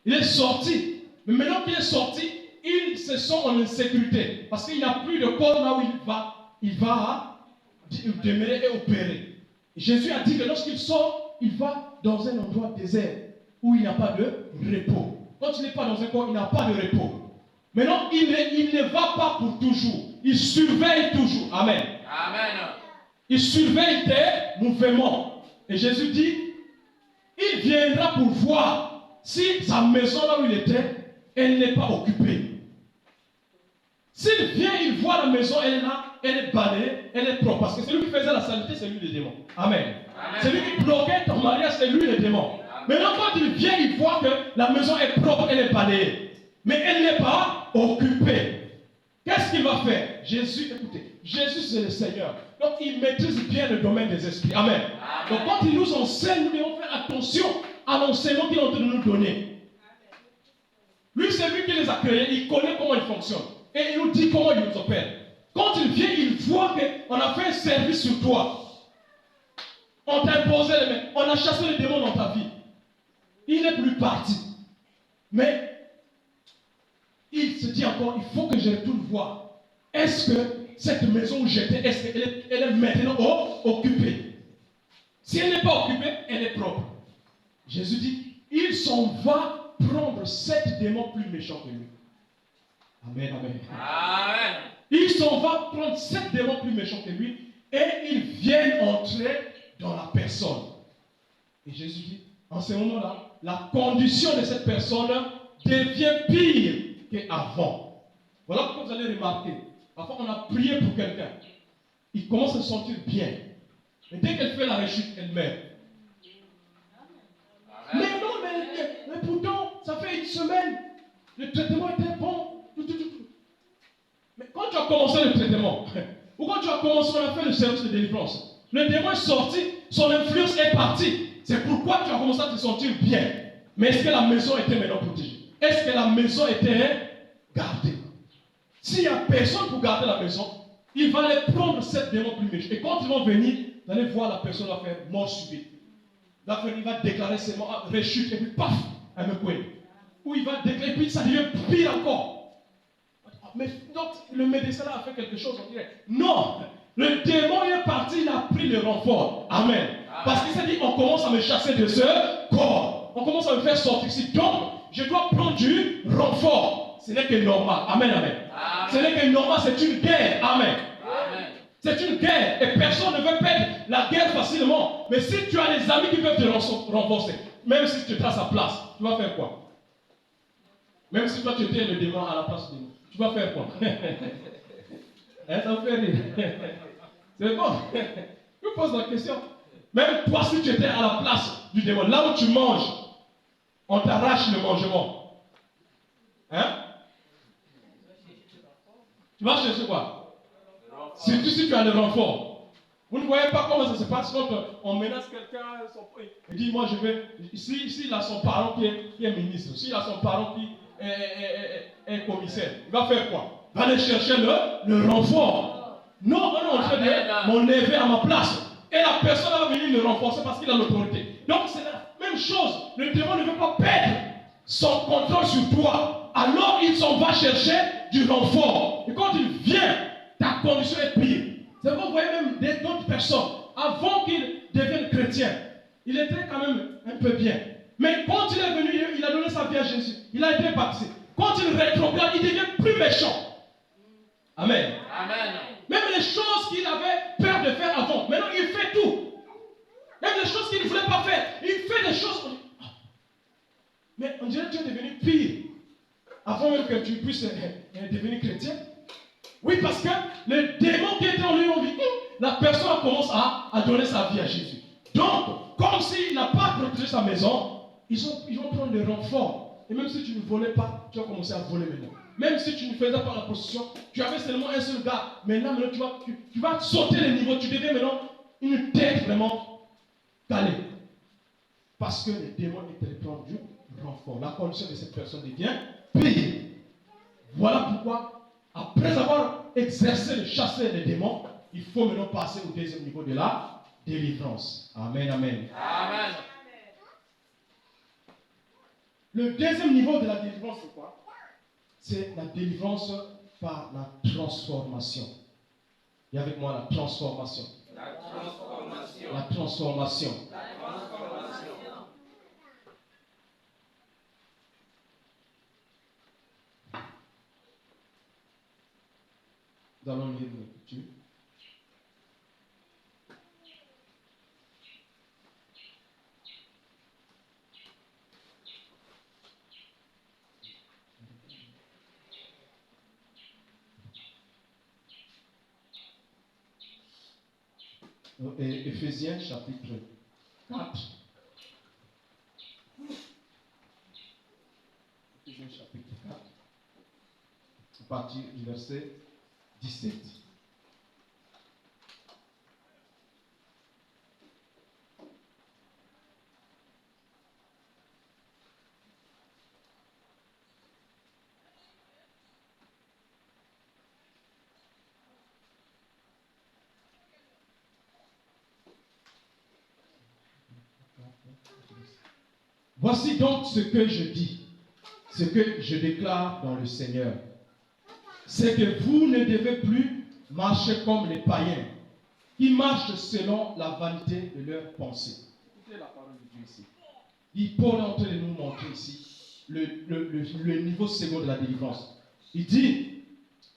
Il est sorti. Mais maintenant qu'il est sorti, il se sent en insécurité. Parce qu'il n'a plus de corps là où il va demeurer et opérer. Jésus a dit que lorsqu'il sort, il va dans un endroit désert où il n'y a pas de repos. Quand il n'est pas dans un corps, il n'a pas de repos. Maintenant, il ne va pas pour toujours. Il surveille toujours. Amen. Amen. Il surveille tes mouvements. Et Jésus dit, il viendra pour voir si sa maison là où il était, elle n'est pas occupée. S'il vient, il voit la maison, elle est là, elle est balayée, elle est propre. Parce que celui qui faisait la saleté, c'est lui le démon. Amen. Amen. Celui qui bloquait ton mariage, c'est lui le démon. Maintenant, quand il vient, il voit que la maison est propre, elle est balayée. Mais elle n'est pas occupée. Qu'est-ce qu'il va faire? Jésus, écoutez, Jésus c'est le Seigneur. Donc il maîtrise bien le domaine des esprits. Amen. Donc quand il nous enseigne, nous devons faire attention à l'enseignement qu'il est en train de nous donner. Lui, c'est lui qui les a créés, il connaît comment ils fonctionnent. Et il nous dit comment il nous opère. Quand il vient, il voit qu'on a fait un service sur toi. On t'a imposé les mains, on a chassé les démons dans ta vie. Il n'est plus parti. Mais il se dit encore, il faut que je retourne voir. Est-ce que cette maison où j'étais, est-ce qu'elle est maintenant occupée? Si elle n'est pas occupée, elle est propre. Jésus dit, il s'en va prendre 7 démons plus méchants que lui. Amen, amen. Amen. Il s'en va prendre 7 démons plus méchants que lui et ils viennent entrer dans la personne. Et Jésus dit, en ce moment-là, la condition de cette personne devient pire qu'avant. Voilà pourquoi vous allez remarquer. Parfois, on a prié pour quelqu'un. Il commence à se sentir bien. Mais dès qu'elle fait la rechute, elle meurt. Mais non, mais pourtant, ça fait une semaine. Le traitement était bon. Mais quand tu as commencé le traitement, ou quand tu as commencé, on a fait le service de délivrance, le démon est sorti, son influence est partie. C'est pourquoi tu as commencé à te sentir bien. Mais est-ce que la maison était maintenant protégée? Est-ce que la maison était gardée? S'il n'y a personne pour garder la maison, il va les prendre 7 démons plus méchants. Et quand ils vont venir, vous allez voir la personne va faire mort subite. Il va déclarer ses morts, rechute, et puis paf, elle me couille. Ou il va déclarer, puis ça devient pire encore. Mais donc, le médecin a fait quelque chose, on dirait. Non, le démon est parti, il a pris le renfort. Amen. Parce qu'il s'est dit, on commence à me chasser de ce corps. On commence à me faire sortir ici. Donc, je dois prendre du renfort. Ce n'est que normal. Amen, amen. Amen. Ce n'est que normal, c'est une guerre. Amen. Amen. C'est une guerre et personne ne veut perdre la guerre facilement. Mais si tu as des amis qui peuvent te renforcer, même si tu es à sa place, tu vas faire quoi? Même si toi tu étais le démon à la place du démon, tu vas faire quoi? Ça me fait rire. C'est bon. Je me pose la question. Même toi, si tu étais à la place du démon, là où tu manges, on t'arrache le mangement. Hein? Tu vas chercher quoi? Surtout si tu as le renfort. Vous ne voyez pas comment ça se passe quand on menace quelqu'un, il dit, moi je vais, s'il a son parent qui est ministre, s'il a son parent qui est commissaire, il va faire quoi? Il va aller chercher le renfort. Non, on est en train de m'enlever à ma place. Et la personne va venir le renforcer parce qu'il a l'autorité. Donc c'est la même chose. Le démon ne veut pas perdre son contrôle sur toi. Alors il s'en va chercher du renfort. Et quand il vient, ta condition est pire. C'est vous voyez même d'autres personnes, avant qu'ils deviennent chrétiens, il était quand même un peu bien. Mais quand il est venu, il a donné sa vie à Jésus. Il a été baptisé. Quand il rétrograde, il devient plus méchant. Amen. Amen. Même les choses qu'il avait peur de faire avant, maintenant il fait tout. Même les choses qu'il ne voulait pas faire, il fait des choses. Mais on dirait que tu es devenu pire. Avant même que tu puisses devenir chrétien. Oui, parce que le démon qui était en lui, on dit, la personne commence à donner sa vie à Jésus. Donc, comme s'il n'a pas protégé sa maison, ils vont prendre le renfort. Et même si tu ne volais pas, tu vas commencer à voler maintenant. Même si tu ne faisais pas la prostitution, tu avais seulement un seul gars. Maintenant tu vas sauter les niveaux. Tu deviens maintenant une tête vraiment calée. Parce que le démon est allé prendre du renfort. La condition de cette personne devient pire. Voilà pourquoi, après avoir exercé le chasser des démons, il faut maintenant passer au deuxième niveau de la délivrance. Amen, amen. Amen. Le deuxième niveau de la délivrance, c'est quoi? C'est la délivrance par la transformation. Et avec moi, la transformation. La transformation. La transformation. La transformation. Nous allons lire l'écriture. Et Éphésiens chapitre 4. Éphésiens chapitre 4. À partir du verset 17. Voici donc ce que je dis, ce que je déclare dans le Seigneur. C'est que vous ne devez plus marcher comme les païens, qui marchent selon la vanité de leurs pensées. Écoutez la parole de Dieu ici. Paul est en train de nous montrer ici le niveau second de la délivrance. Il dit,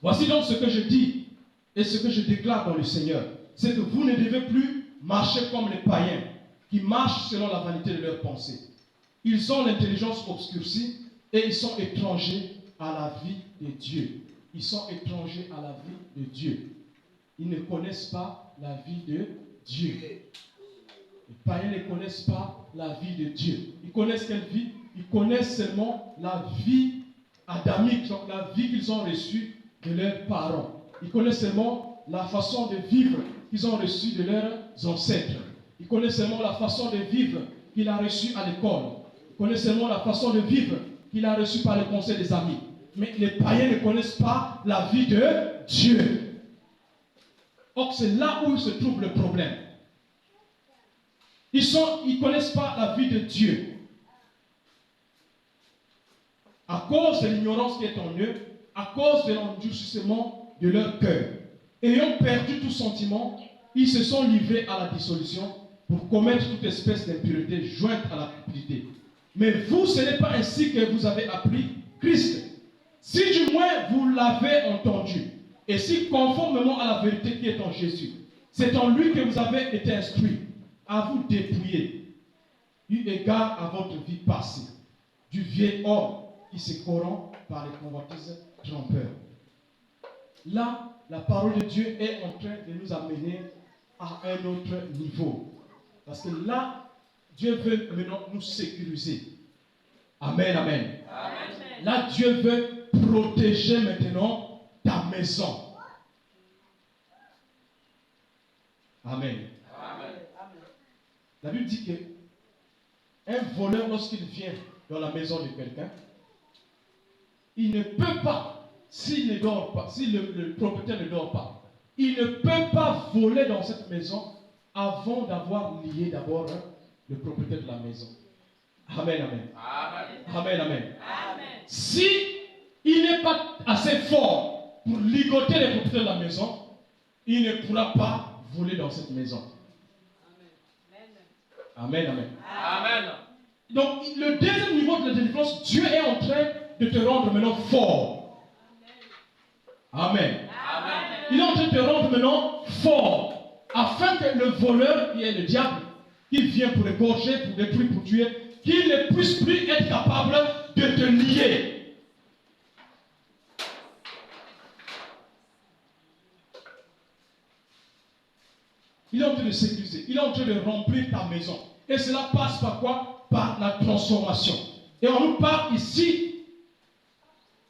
voici donc ce que je dis et ce que je déclare dans le Seigneur. C'est que vous ne devez plus marcher comme les païens, qui marchent selon la vanité de leurs pensées. Ils ont l'intelligence obscurcie et ils sont étrangers à la vie de Dieu. Ils sont étrangers à la vie de Dieu. Ils ne connaissent pas la vie de Dieu. Les païens ne connaissent pas la vie de Dieu. Ils connaissent quelle vie? Ils connaissent seulement la vie adamique, donc la vie qu'ils ont reçue de leurs parents. Ils connaissent seulement la façon de vivre qu'ils ont reçue de leurs ancêtres. Ils connaissent seulement la façon de vivre qu'il a reçue à l'école. Ils connaissent seulement la façon de vivre qu'il a reçue par le conseil des amis. Mais les païens ne connaissent pas la vie de Dieu. Or, c'est là où se trouve le problème. Ils ne connaissent pas la vie de Dieu. À cause de l'ignorance qui est en eux, à cause de l'endurcissement de leur cœur. Ayant perdu tout sentiment, ils se sont livrés à la dissolution pour commettre toute espèce d'impureté jointe à la cupidité. Mais vous, ce n'est pas ainsi que vous avez appris Christ. Si du moins vous l'avez entendu, et si conformément à la vérité qui est en Jésus, c'est en lui que vous avez été instruits, à vous dépouiller, eu égard à votre vie passée, du vieil homme qui se corrompt par les convoitises trompeurs. Là, la parole de Dieu est en train de nous amener à un autre niveau. Parce que là, Dieu veut maintenant nous sécuriser. Amen, amen. Amen. Là, Dieu veut protéger maintenant ta maison. Amen. Amen. La Bible dit que un voleur, lorsqu'il vient dans la maison de quelqu'un, il ne peut pas, s'il ne dort pas, si le propriétaire ne dort pas, il ne peut pas voler dans cette maison avant d'avoir lié d'abord le propriétaire de la maison. Amen, amen. Amen. Amen, amen. Amen. Si il n'est pas assez fort pour ligoter les propriétaires de la maison, il ne pourra pas voler dans cette maison. Amen, amen. Amen. Donc, le deuxième niveau de la délivrance, Dieu est en train de te rendre maintenant fort. Amen. Amen. Il est en train de te rendre maintenant fort, afin que le voleur, qui est le diable, qui vient pour égorger, pour détruire, pour tuer, qu'il ne puisse plus être capable de te lier. Il est en train de sécuriser, il est en train de remplir ta maison. Et cela passe par quoi? Par la transformation. Et on nous parle ici,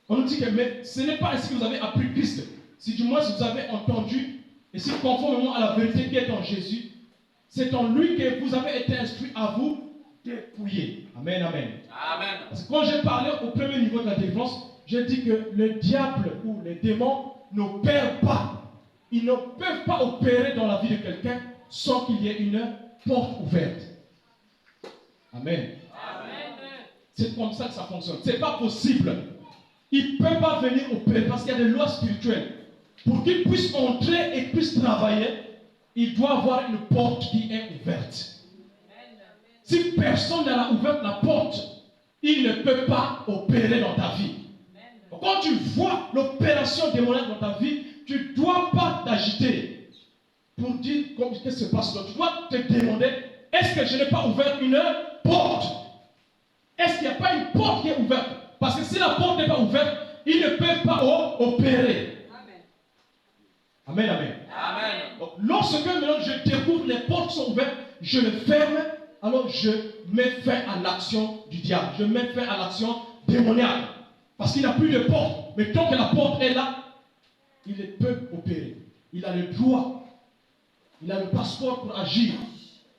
on nous dit que mais ce n'est pas ainsi que vous avez appris Christ. Si du moins vous avez entendu, et si conformément à la vérité qui est en Jésus, c'est en lui que vous avez été instruits à vous dépouiller. Amen, amen. Amen. Parce que quand j'ai parlé au premier niveau de la délivrance, j'ai dit que le diable ou les démons n'opèrent pas. Ils ne peuvent pas opérer dans la vie de quelqu'un sans qu'il y ait une porte ouverte. Amen. Amen. C'est comme ça que ça fonctionne. Ce n'est pas possible. Il ne peut pas venir opérer parce qu'il y a des lois spirituelles. Pour qu'il puisse entrer et puisse travailler, il doit avoir une porte qui est ouverte. Si personne n'a ouvert la porte, il ne peut pas opérer dans ta vie. Donc, quand tu vois l'opération démoniaque dans ta vie, tu ne dois pas t'agiter pour dire qu'est-ce qui se passe là. Tu dois te demander, est-ce que je n'ai pas ouvert une porte? Est-ce qu'il n'y a pas une porte qui est ouverte? Parce que si la porte n'est pas ouverte, ils ne peuvent pas opérer. Amen, amen. Amen. Donc, lorsque maintenant je découvre les portes sont ouvertes, je les ferme, alors je mets fin à l'action du diable. Je mets fin à l'action démoniaque. Parce qu'il n'a plus de porte. Mais tant que la porte est là, il peut opérer. Il a le droit. Il a le passeport pour agir.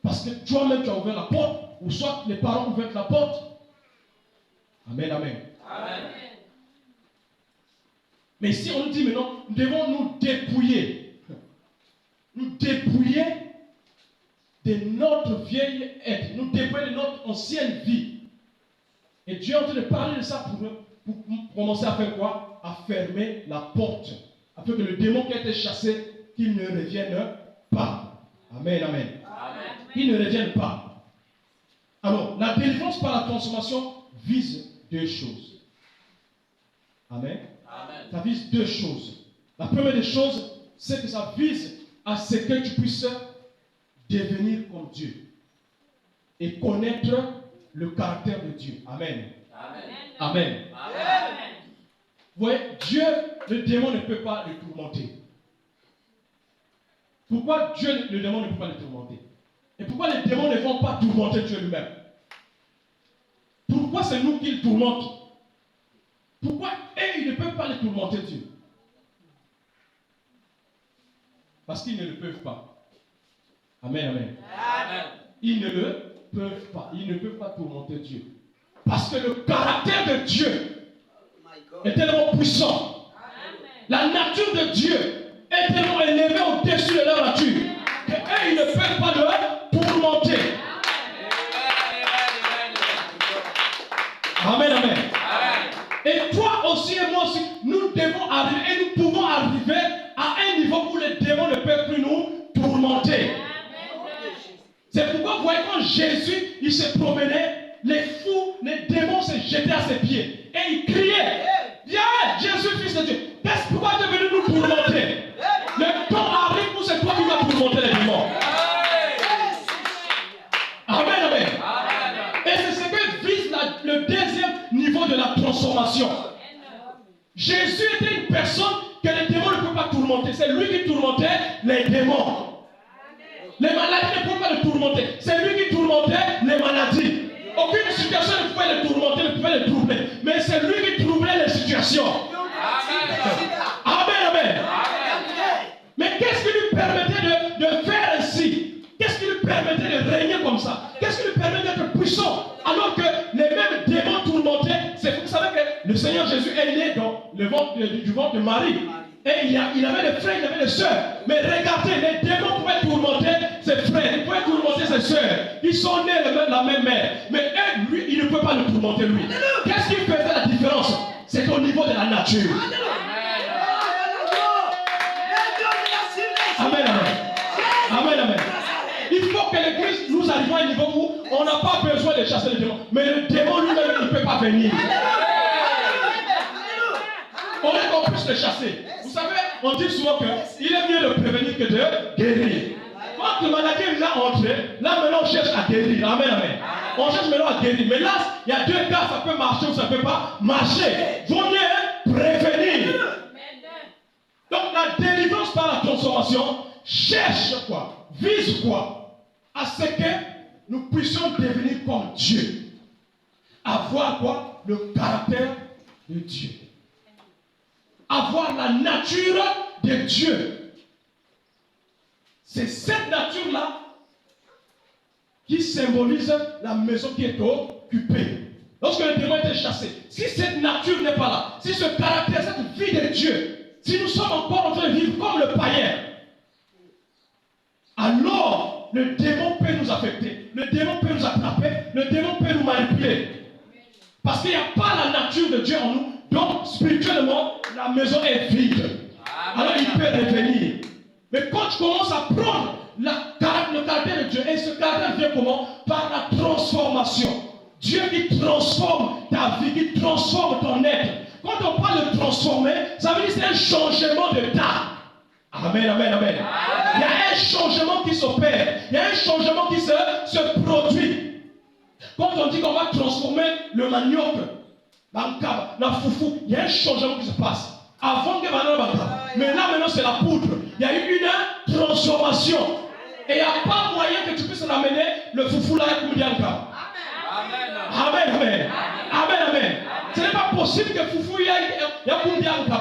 Parce que toi-même tu as ouvert la porte, ou soit les parents ont ouvert la porte. Amen, amen. Amen. Mais ici, on nous dit maintenant, nous devons nous dépouiller. Nous dépouiller de notre vieille être. Nous dépouiller de notre ancienne vie. Et Dieu est en train de parler de ça pour commencer à faire quoi? À fermer la porte. Afin que le démon qui a été chassé, qu'il ne revienne pas. Amen, amen. Amen. Qu'il ne revienne pas. Alors, la délivrance par la transformation vise deux choses. Amen. Amen. Ça vise deux choses. La première des choses, c'est que ça vise à ce que tu puisses devenir comme Dieu et connaître le caractère de Dieu. Amen. Amen. Amen. Amen. Vous voyez, Dieu, le démon ne peut pas le tourmenter. Pourquoi Dieu, le démon ne peut pas le tourmenter? Et pourquoi les démons ne vont pas tourmenter Dieu lui-même? Pourquoi c'est nous qui le tourmentons? Pourquoi eux, ils ne peuvent pas le tourmenter Dieu? Parce qu'ils ne le peuvent pas. Amen, amen. Amen. Ils ne le peuvent pas. Ils ne peuvent pas tourmenter Dieu. Parce que le caractère de Dieu est tellement puissant. La nature de Dieu est tellement élevée au-dessus de leur nature que eux, ils ne peuvent pas le tourmenter. Amen, amen. Et toi aussi et moi aussi, nous devons arriver et nous pouvons arriver à un niveau où les démons ne peuvent plus nous tourmenter. C'est pourquoi vous voyez quand Jésus il se promenait, les fous, démon s'est jeté à ses pieds et il criait, viens, Jésus, fils de Dieu, pourquoi tu es venu nous tourmenter? Le temps arrive où c'est toi qui vas tourmenter les démons. Amen, amen. Et c'est ce que vise le deuxième niveau de la transformation. Jésus était une personne que les démons ne peuvent pas tourmenter. C'est lui qui tourmentait les démons. Les maladies ne peuvent pas le tourmenter. C'est lui qui tourmentait les maladies. Aucune situation ne pouvait le tourmenter, ne pouvait le troubler. Mais c'est lui qui troublait les situations. Amen, amen. Mais qu'est-ce qui lui permettait de faire ainsi? Qu'est-ce qui lui permettait de régner comme ça? Qu'est-ce qui lui permettait d'être puissant? Alors que les mêmes démons tourmentaient. Vous savez que le Seigneur Jésus est né dans le ventre du ventre de Marie. Et il avait des frères, il avait des sœurs. Mais regardez, les démons pouvaient tourmenter ses frères, ils pouvaient tourmenter ses sœurs. Ils sont nés de la même mère. Mais lui, il ne peut pas le tourmenter lui. Qu'est-ce qui faisait la différence? C'est au niveau de la nature. Amen, amen. Amen, amen. Il faut que l'Église nous arrive à un niveau où on n'a pas besoin de chasser les démons. Mais le démon lui-même, il ne peut pas venir. On est qu'on puisse le chasser. Vous savez, on dit souvent qu'il est mieux de prévenir que de guérir. Quand le maladie est là entré, là maintenant on cherche à guérir. Amen, amen. On cherche maintenant à guérir. Mais là, il y a deux cas, ça peut marcher ou ça ne peut pas marcher. Vaut mieux prévenir. Donc la délivrance par la transformation cherche quoi? Vise quoi? À ce que nous puissions devenir comme Dieu. Avoir quoi? Le caractère de Dieu. Avoir la nature de Dieu. C'est cette nature-là qui symbolise la maison qui est occupée. Lorsque le démon était chassé, si cette nature n'est pas là, si ce caractère, cette vie de Dieu, si nous sommes encore en train de vivre comme le païen, alors le démon peut nous affecter, le démon peut nous attraper, le démon peut nous manipuler. Parce qu'il n'y a pas la nature de Dieu en nous. Donc, spirituellement, la maison est vide. Alors, il peut revenir. Mais quand tu commences à prendre le caractère de Dieu, et ce caractère vient comment? Par la transformation. Dieu qui transforme ta vie, qui transforme ton être. Quand on parle de transformer, ça veut dire que c'est un changement d'état. Amen, amen, amen. Il y a un changement qui s'opère. Il y a un changement qui se produit. Quand on dit qu'on va transformer le manioc, la foufou, il y a un changement qui se passe. Avant que mais là maintenant c'est la poudre. Il y a eu une transformation. Et il n'y a pas moyen que tu puisses ramener le foufou là à Koumdianka. Amen, amen. Amen, amen. Ce n'est pas possible que foufou y a Koumdianka.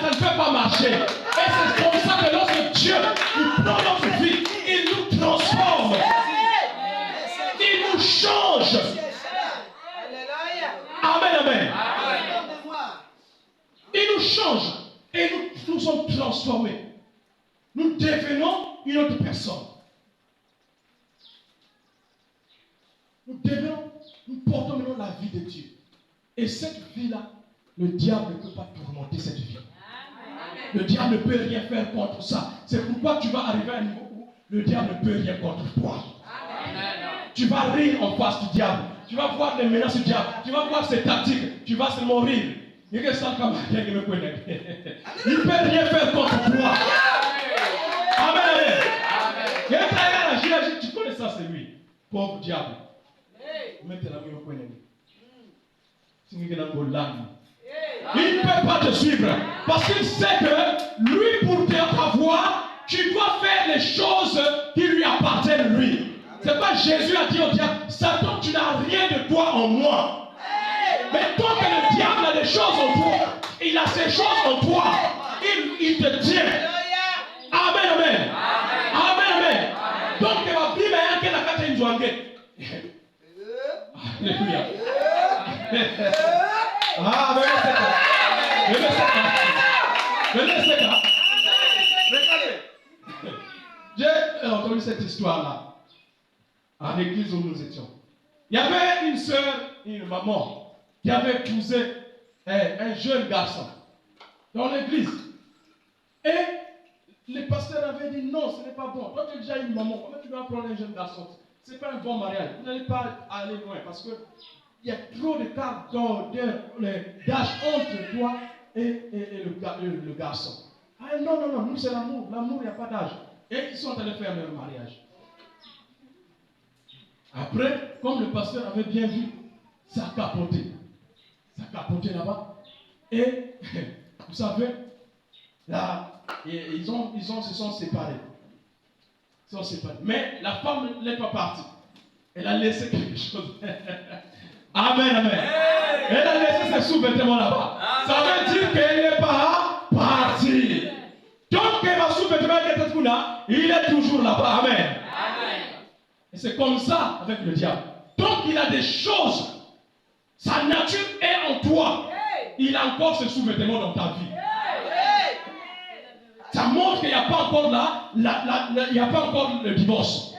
Ça ne peut pas marcher. Et c'est comme ça que lorsque Dieu il prend notre vie, il nous transforme. Il nous change. Amen, amen. Il nous change et nous sommes transformés. Nous devenons une autre personne. Nous portons maintenant la vie de Dieu. Et cette vie-là, le diable ne peut pas tourmenter cette vie. Le diable ne peut rien faire contre ça. C'est pourquoi tu vas arriver à un niveau où le diable ne peut rien contre toi. Tu vas rire en face du diable. Tu vas voir les menaces du diable. Tu vas voir ses tactiques. Tu vas seulement rire. Il ne peut rien faire contre toi. Amen. Tu connais ça, c'est lui. Pauvre diable. Il ne peut pas te suivre. Parce qu'il sait que lui, pour t'avoir, tu dois faire les choses qui lui appartiennent lui. C'est pas Jésus a dit au diable, Satan, tu n'as rien de toi en moi. Mais tant que le diable a des choses en toi, il a ces choses en toi, il te tient. Amen, amen. Amen, amen. Donc, tu vas vivre un peu la carte de Nzouangé. Alléluia. Ah, venez, j'ai entendu cette histoire-là à l'église où nous étions. Il y avait une sœur, une maman, qui avait épousé un jeune garçon dans l'église. Et le pasteur avait dit non, ce n'est pas bon. Toi, tu es déjà une maman, comment tu vas prendre un jeune garçon? ce n'est pas un bon mariage. Vous n'allez pas aller loin parce qu'il y a trop d'écart d'âge entre toi et le garçon. Ah non, non, non, nous c'est l'amour. L'amour, il n'y a pas d'âge. Et ils sont allés faire leur mariage. Après, comme le pasteur avait bien vu, ça a capoté. Ça a capoté là-bas. Et vous savez, là, ils se sont séparés. Ils sont séparés. Mais la femme n'est pas partie. Elle a laissé quelque chose. Amen, amen. Hey! Elle a laissé ses sous-vêtements là-bas. Ça veut dire qu'elle n'est pas partie. Donc, il est toujours là-bas. Amen. Amen. Et c'est comme ça avec le diable. Donc, il a des choses. Sa nature est en toi. Il a encore ses sous-vêtements dans ta vie. Ça montre qu'il n'y a pas encore il n'y a pas encore le divorce.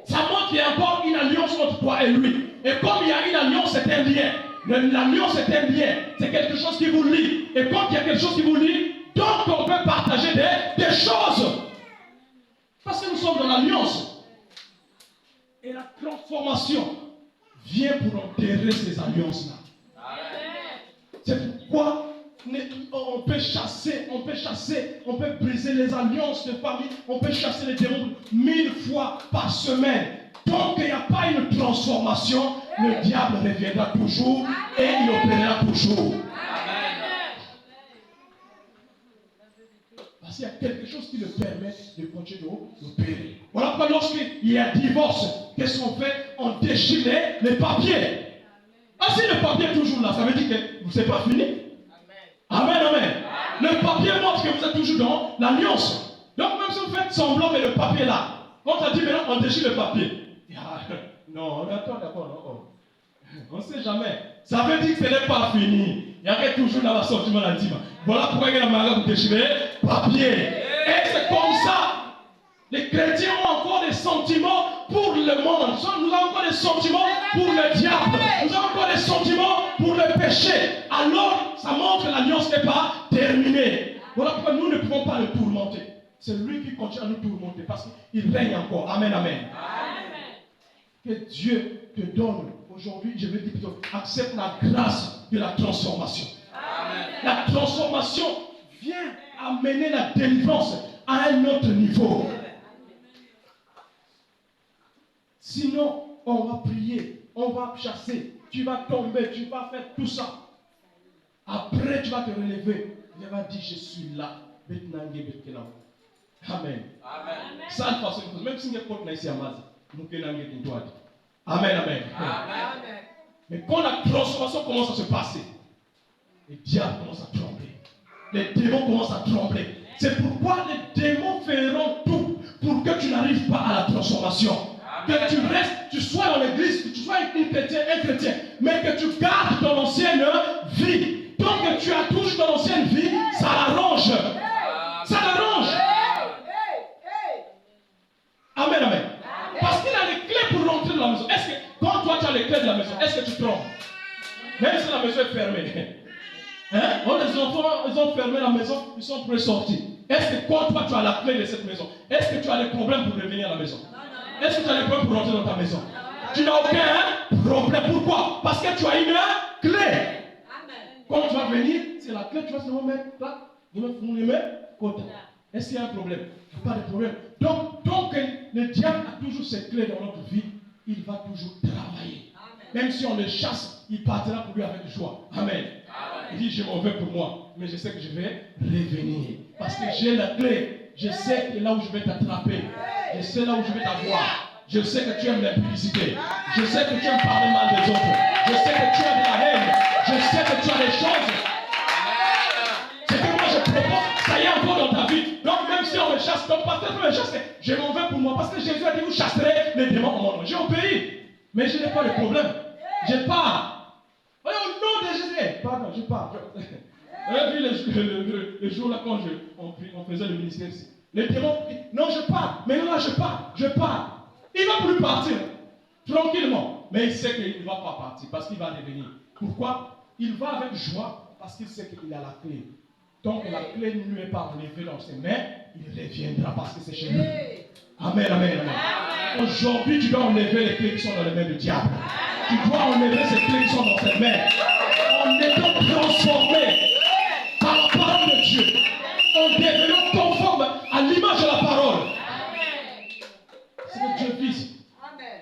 Ça montre qu'il y a encore une alliance entre toi et lui. Et comme il y a une alliance, c'est un lien. L'alliance est un lien. C'est quelque chose qui vous lie. Et quand il y a quelque chose qui vous lie, donc on peut partager des choses. Parce que nous sommes dans l'alliance. Et la transformation vient pour enterrer ces alliances-là. C'est pourquoi on peut chasser, on peut briser les alliances de famille, on peut chasser les démons 1000 fois par semaine. Tant qu'il n'y a pas une transformation, le diable reviendra toujours et il opérera toujours. Parce qu'il y a quelque chose qui le permet de continuer d'opérer. Voilà pourquoi lorsqu'il y a divorce, qu'est-ce qu'on fait? On déchire les papiers. Ah, si le papier est toujours là, ça veut dire que vous n'êtes pas fini. Amen, amen. Le papier montre que vous êtes toujours dans l'alliance. Donc même si vous faites semblant, mais le papier est là. Quand on dit maintenant, on déchire le papier. Non, d'accord, non. On ne sait jamais. Ça veut dire que ce n'est pas fini. Il y a toujours dans la sentiment intime. Voilà pourquoi il y a la manière de déchirer le papier. Et c'est comme ça. Les chrétiens ont encore des sentiments pour le monde. Nous avons encore des sentiments pour le diable. Nous avons encore des sentiments pour le péché. Alors, ça montre que l'alliance n'est pas terminée. Voilà pourquoi nous ne pouvons pas le tourmenter. C'est lui qui continue à nous tourmenter parce qu'il règne encore. Amen, amen. Que Dieu te donne aujourd'hui, je vais dire plutôt, accepte la grâce de la transformation. Amen. La transformation vient amener la délivrance à un autre niveau. Sinon, on va prier, on va chasser, tu vas tomber, tu vas faire tout ça. Après, tu vas te relever. Il va dire, je suis là. Amen. Ça, de façon, même si on est ici à Mazi, nous pouvons Amen, amen. Mais quand la transformation commence à se passer, les diables commencent à trembler. Les démons commencent à trembler. C'est pourquoi les démons feront tout pour que tu n'arrives pas à la transformation. Amen. Que tu restes, tu sois dans l'église, que tu sois un chrétien, mais que tu gardes ton ancienne vie. Tant que tu as toujours ton ancienne vie, ça l'arrange. Ça l'arrange. Amen, amen. Parce qu'il a les clés pour rentrer dans la maison. Est-ce que, quand toi tu as les clés de la maison, est-ce que tu trembles? Même si la maison est fermée. Hein? Les enfants, ils ont fermé la maison, ils sont prêts à sortir. Est-ce que quand toi tu as la clé de cette maison, est-ce que tu as des problèmes pour revenir à la maison? Est-ce que tu as des problèmes pour rentrer dans ta maison? Tu n'as aucun problème. Pourquoi? Parce que tu as une clé. Quand tu vas venir, c'est la clé, tu vas seulement mettre là, est-ce qu'il y a un problème? Il n'y a pas de problème. Donc, tant que le diable a toujours ses clés dans notre vie, il va toujours travailler. Amen. Même si on le chasse, il partira pour lui avec joie. Amen. Amen. Il dit, je m'en vais pour moi, mais je sais que je vais revenir. Parce que j'ai la clé. Je sais que là où je vais t'attraper, je sais là où je vais t'avoir. Je sais que tu aimes l'impudicité. Je sais que tu aimes parler mal des autres. Je sais que tu as de la haine. Je sais que tu as des choses. C'est que moi je propose, ça y est encore dans ta vie. Donc même si on me chasse, donc pasteur me chasse, je m'en vais pour moi. Parce que Jésus a dit, vous chasserez les démons en mon nom. J'ai obéi. Mais je n'ai pas de problème. Je pars. Au nom de Jésus. Pardon, je pars. Vous avez vu le jour là quand on faisait le ministère ici. Les démons, non je pars. Mais là je pars. Il va plus partir. Tranquillement. Mais il sait qu'il ne va pas partir parce qu'il va revenir. Pourquoi? Il va avec joie parce qu'il sait qu'il a la clé. Donc la clé ne lui est pas enlevée dans ses mains, il reviendra parce que c'est chez lui. Amen, amen, amen. Aujourd'hui, tu dois enlever les clés qui sont dans les mains du diable. Tu dois enlever ces clés qui sont dans tes mains. En étant transformé par la parole de Dieu. En devenant conforme à l'image de la parole. C'est ce que Dieu vise.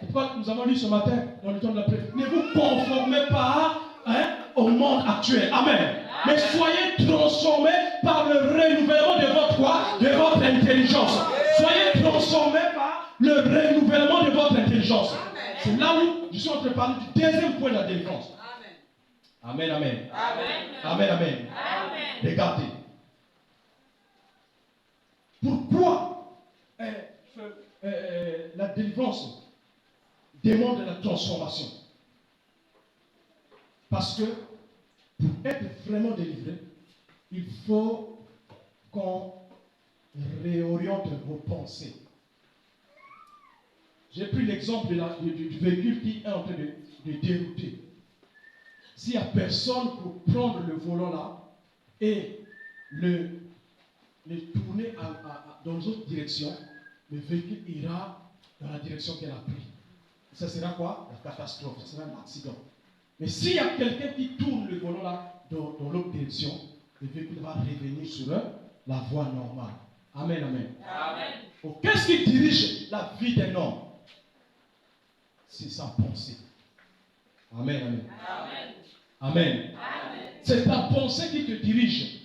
C'est pourquoi nous avons lu ce matin dans le temps de la prière. Ne vous conformez pas au monde actuel. Amen. Mais soyez transformés par le renouvellement de votre foi, de votre intelligence. Soyez transformés par le renouvellement de votre intelligence. C'est là où je suis en train de parler du deuxième point de la délivrance. Amen, amen. Amen, amen. Regardez. Pourquoi la délivrance demande la transformation? Parce que pour être vraiment délivré, il faut qu'on réoriente vos pensées. J'ai pris l'exemple du véhicule qui est en train de dérouter. S'il n'y a personne pour prendre le volant là et le tourner dans une autre direction, le véhicule ira dans la direction qu'elle a pris. Ça sera quoi? La catastrophe, ça sera un accident. Mais s'il y a quelqu'un qui tourne le volant là dans l'autre direction, le véhicule va revenir sur la voie normale. Amen, amen. Amen. Donc, qu'est-ce qui dirige la vie d'un homme? C'est sa pensée. Amen, amen. Amen. Amen. Amen. C'est ta pensée qui te dirige.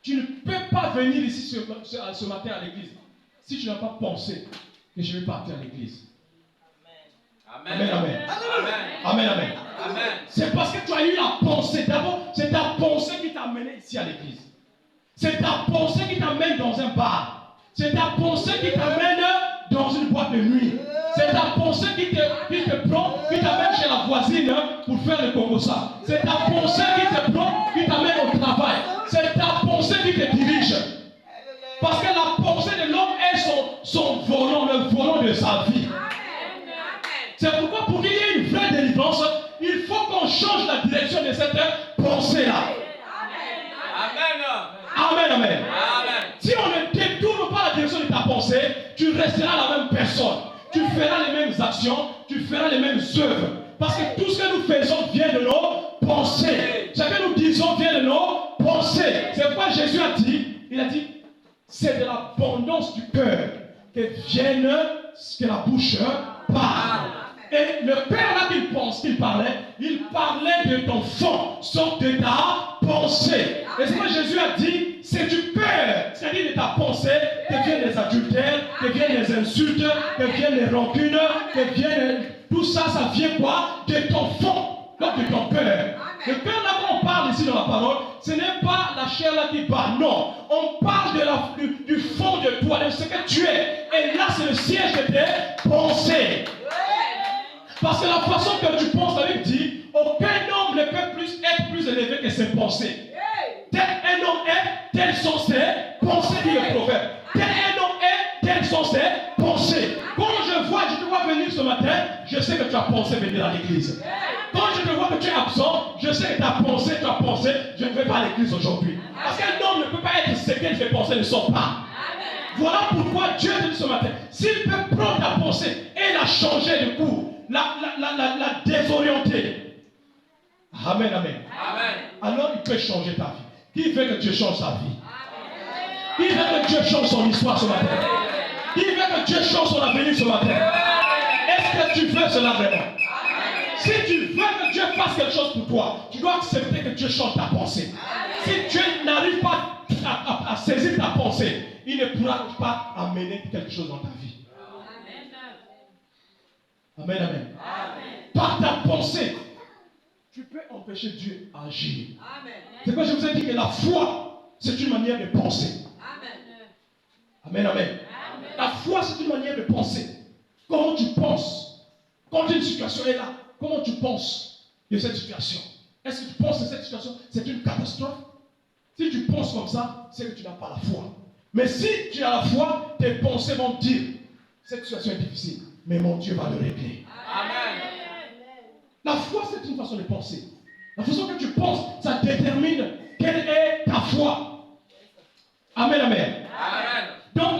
Tu ne peux pas venir ici ce matin à l'église si tu n'as pas pensé que je vais partir à l'église. Amen. Amen. Amen. Amen. Amen. Amen. C'est parce que tu as eu la pensée. D'abord, c'est ta pensée qui t'a amené ici à l'église. C'est ta pensée qui t'amène dans un bar. C'est ta pensée qui t'amène dans une boîte de nuit. C'est ta pensée qui te prend, qui t'amène chez la voisine pour faire le congossa. C'est ta pensée qui te prend, qui t'amène au travail. C'est ta pensée qui te dirige. Parce que la pensée de l'homme est son volant, le volant de sa vie. C'est pourquoi pour qu'il y ait une vraie délivrance, il faut qu'on change la direction de cette pensée-là. Amen, amen. Si on ne détourne pas la direction de ta pensée, tu resteras la même personne. Tu feras les mêmes actions, tu feras les mêmes œuvres. Parce que tout ce que nous faisons vient de nos pensées. Ce que nous disons vient de nos pensées. C'est pourquoi Jésus a dit, il a dit, c'est de l'abondance du cœur que vienne ce que la bouche parle. Et le Père là qu'il parlait de ton fond, sorte de ta pensée. Et c'est pourquoi Jésus a dit, c'est du cœur, c'est-à-dire de ta pensée, que viennent les adultères, que viennent les insultes, que viennent les rancunes, que viennent... Tout ça, ça vient quoi? De ton fond, donc de ton cœur. Le cœur là qu'on parle ici dans la parole, ce n'est pas la chair là qui parle, non. On parle du fond de toi, de ce que tu es. Et là, c'est le siège de tes pensées. Parce que la façon que tu penses, la Bible dit, aucun homme ne peut être plus élevé que ses pensées. Tel un homme est, telles sont ses pensées, dit le proverbe. Tel un homme est, telles sont ses pensées. Quand je te vois venir ce matin, je sais que tu as pensé venir à l'église. Quand je te vois que tu es absent, je sais que tu as pensé, je ne vais pas à l'église aujourd'hui. Parce qu'un homme ne peut pas être ce qu'il fait penser, ne sort pas. Voilà pourquoi Dieu te dit ce matin, s'il peut prendre ta pensée et la changer de coup, la désorienter. Amen, amen. Amen. Alors il peut changer ta vie. Qui veut que Dieu change sa vie? Qui veut que Dieu change son histoire ce matin? Qui veut que Dieu change son avenir ce matin? Est-ce que tu veux cela vraiment? Si tu veux que Dieu fasse quelque chose pour toi, tu dois accepter que Dieu change ta pensée. Si Dieu n'arrive pas à saisir ta pensée, il ne pourra pas amener quelque chose dans ta vie. Amen, amen. Par ta pensée, tu peux empêcher Dieu d'agir. C'est pourquoi je vous ai dit que la foi, c'est une manière de penser. Amen, amen. La foi, c'est une manière de penser. Comment tu penses? Quand une situation est là, comment tu penses de cette situation? Est-ce que tu penses que cette situation, c'est une catastrophe? Si tu penses comme ça, c'est que tu n'as pas la foi. Mais si tu as la foi, tes pensées vont dire, cette situation est difficile, mais mon Dieu va le régler. Amen. La foi, c'est une façon de penser. La façon que tu penses, ça détermine quelle est ta foi. Amen, amen. Amen. Donc,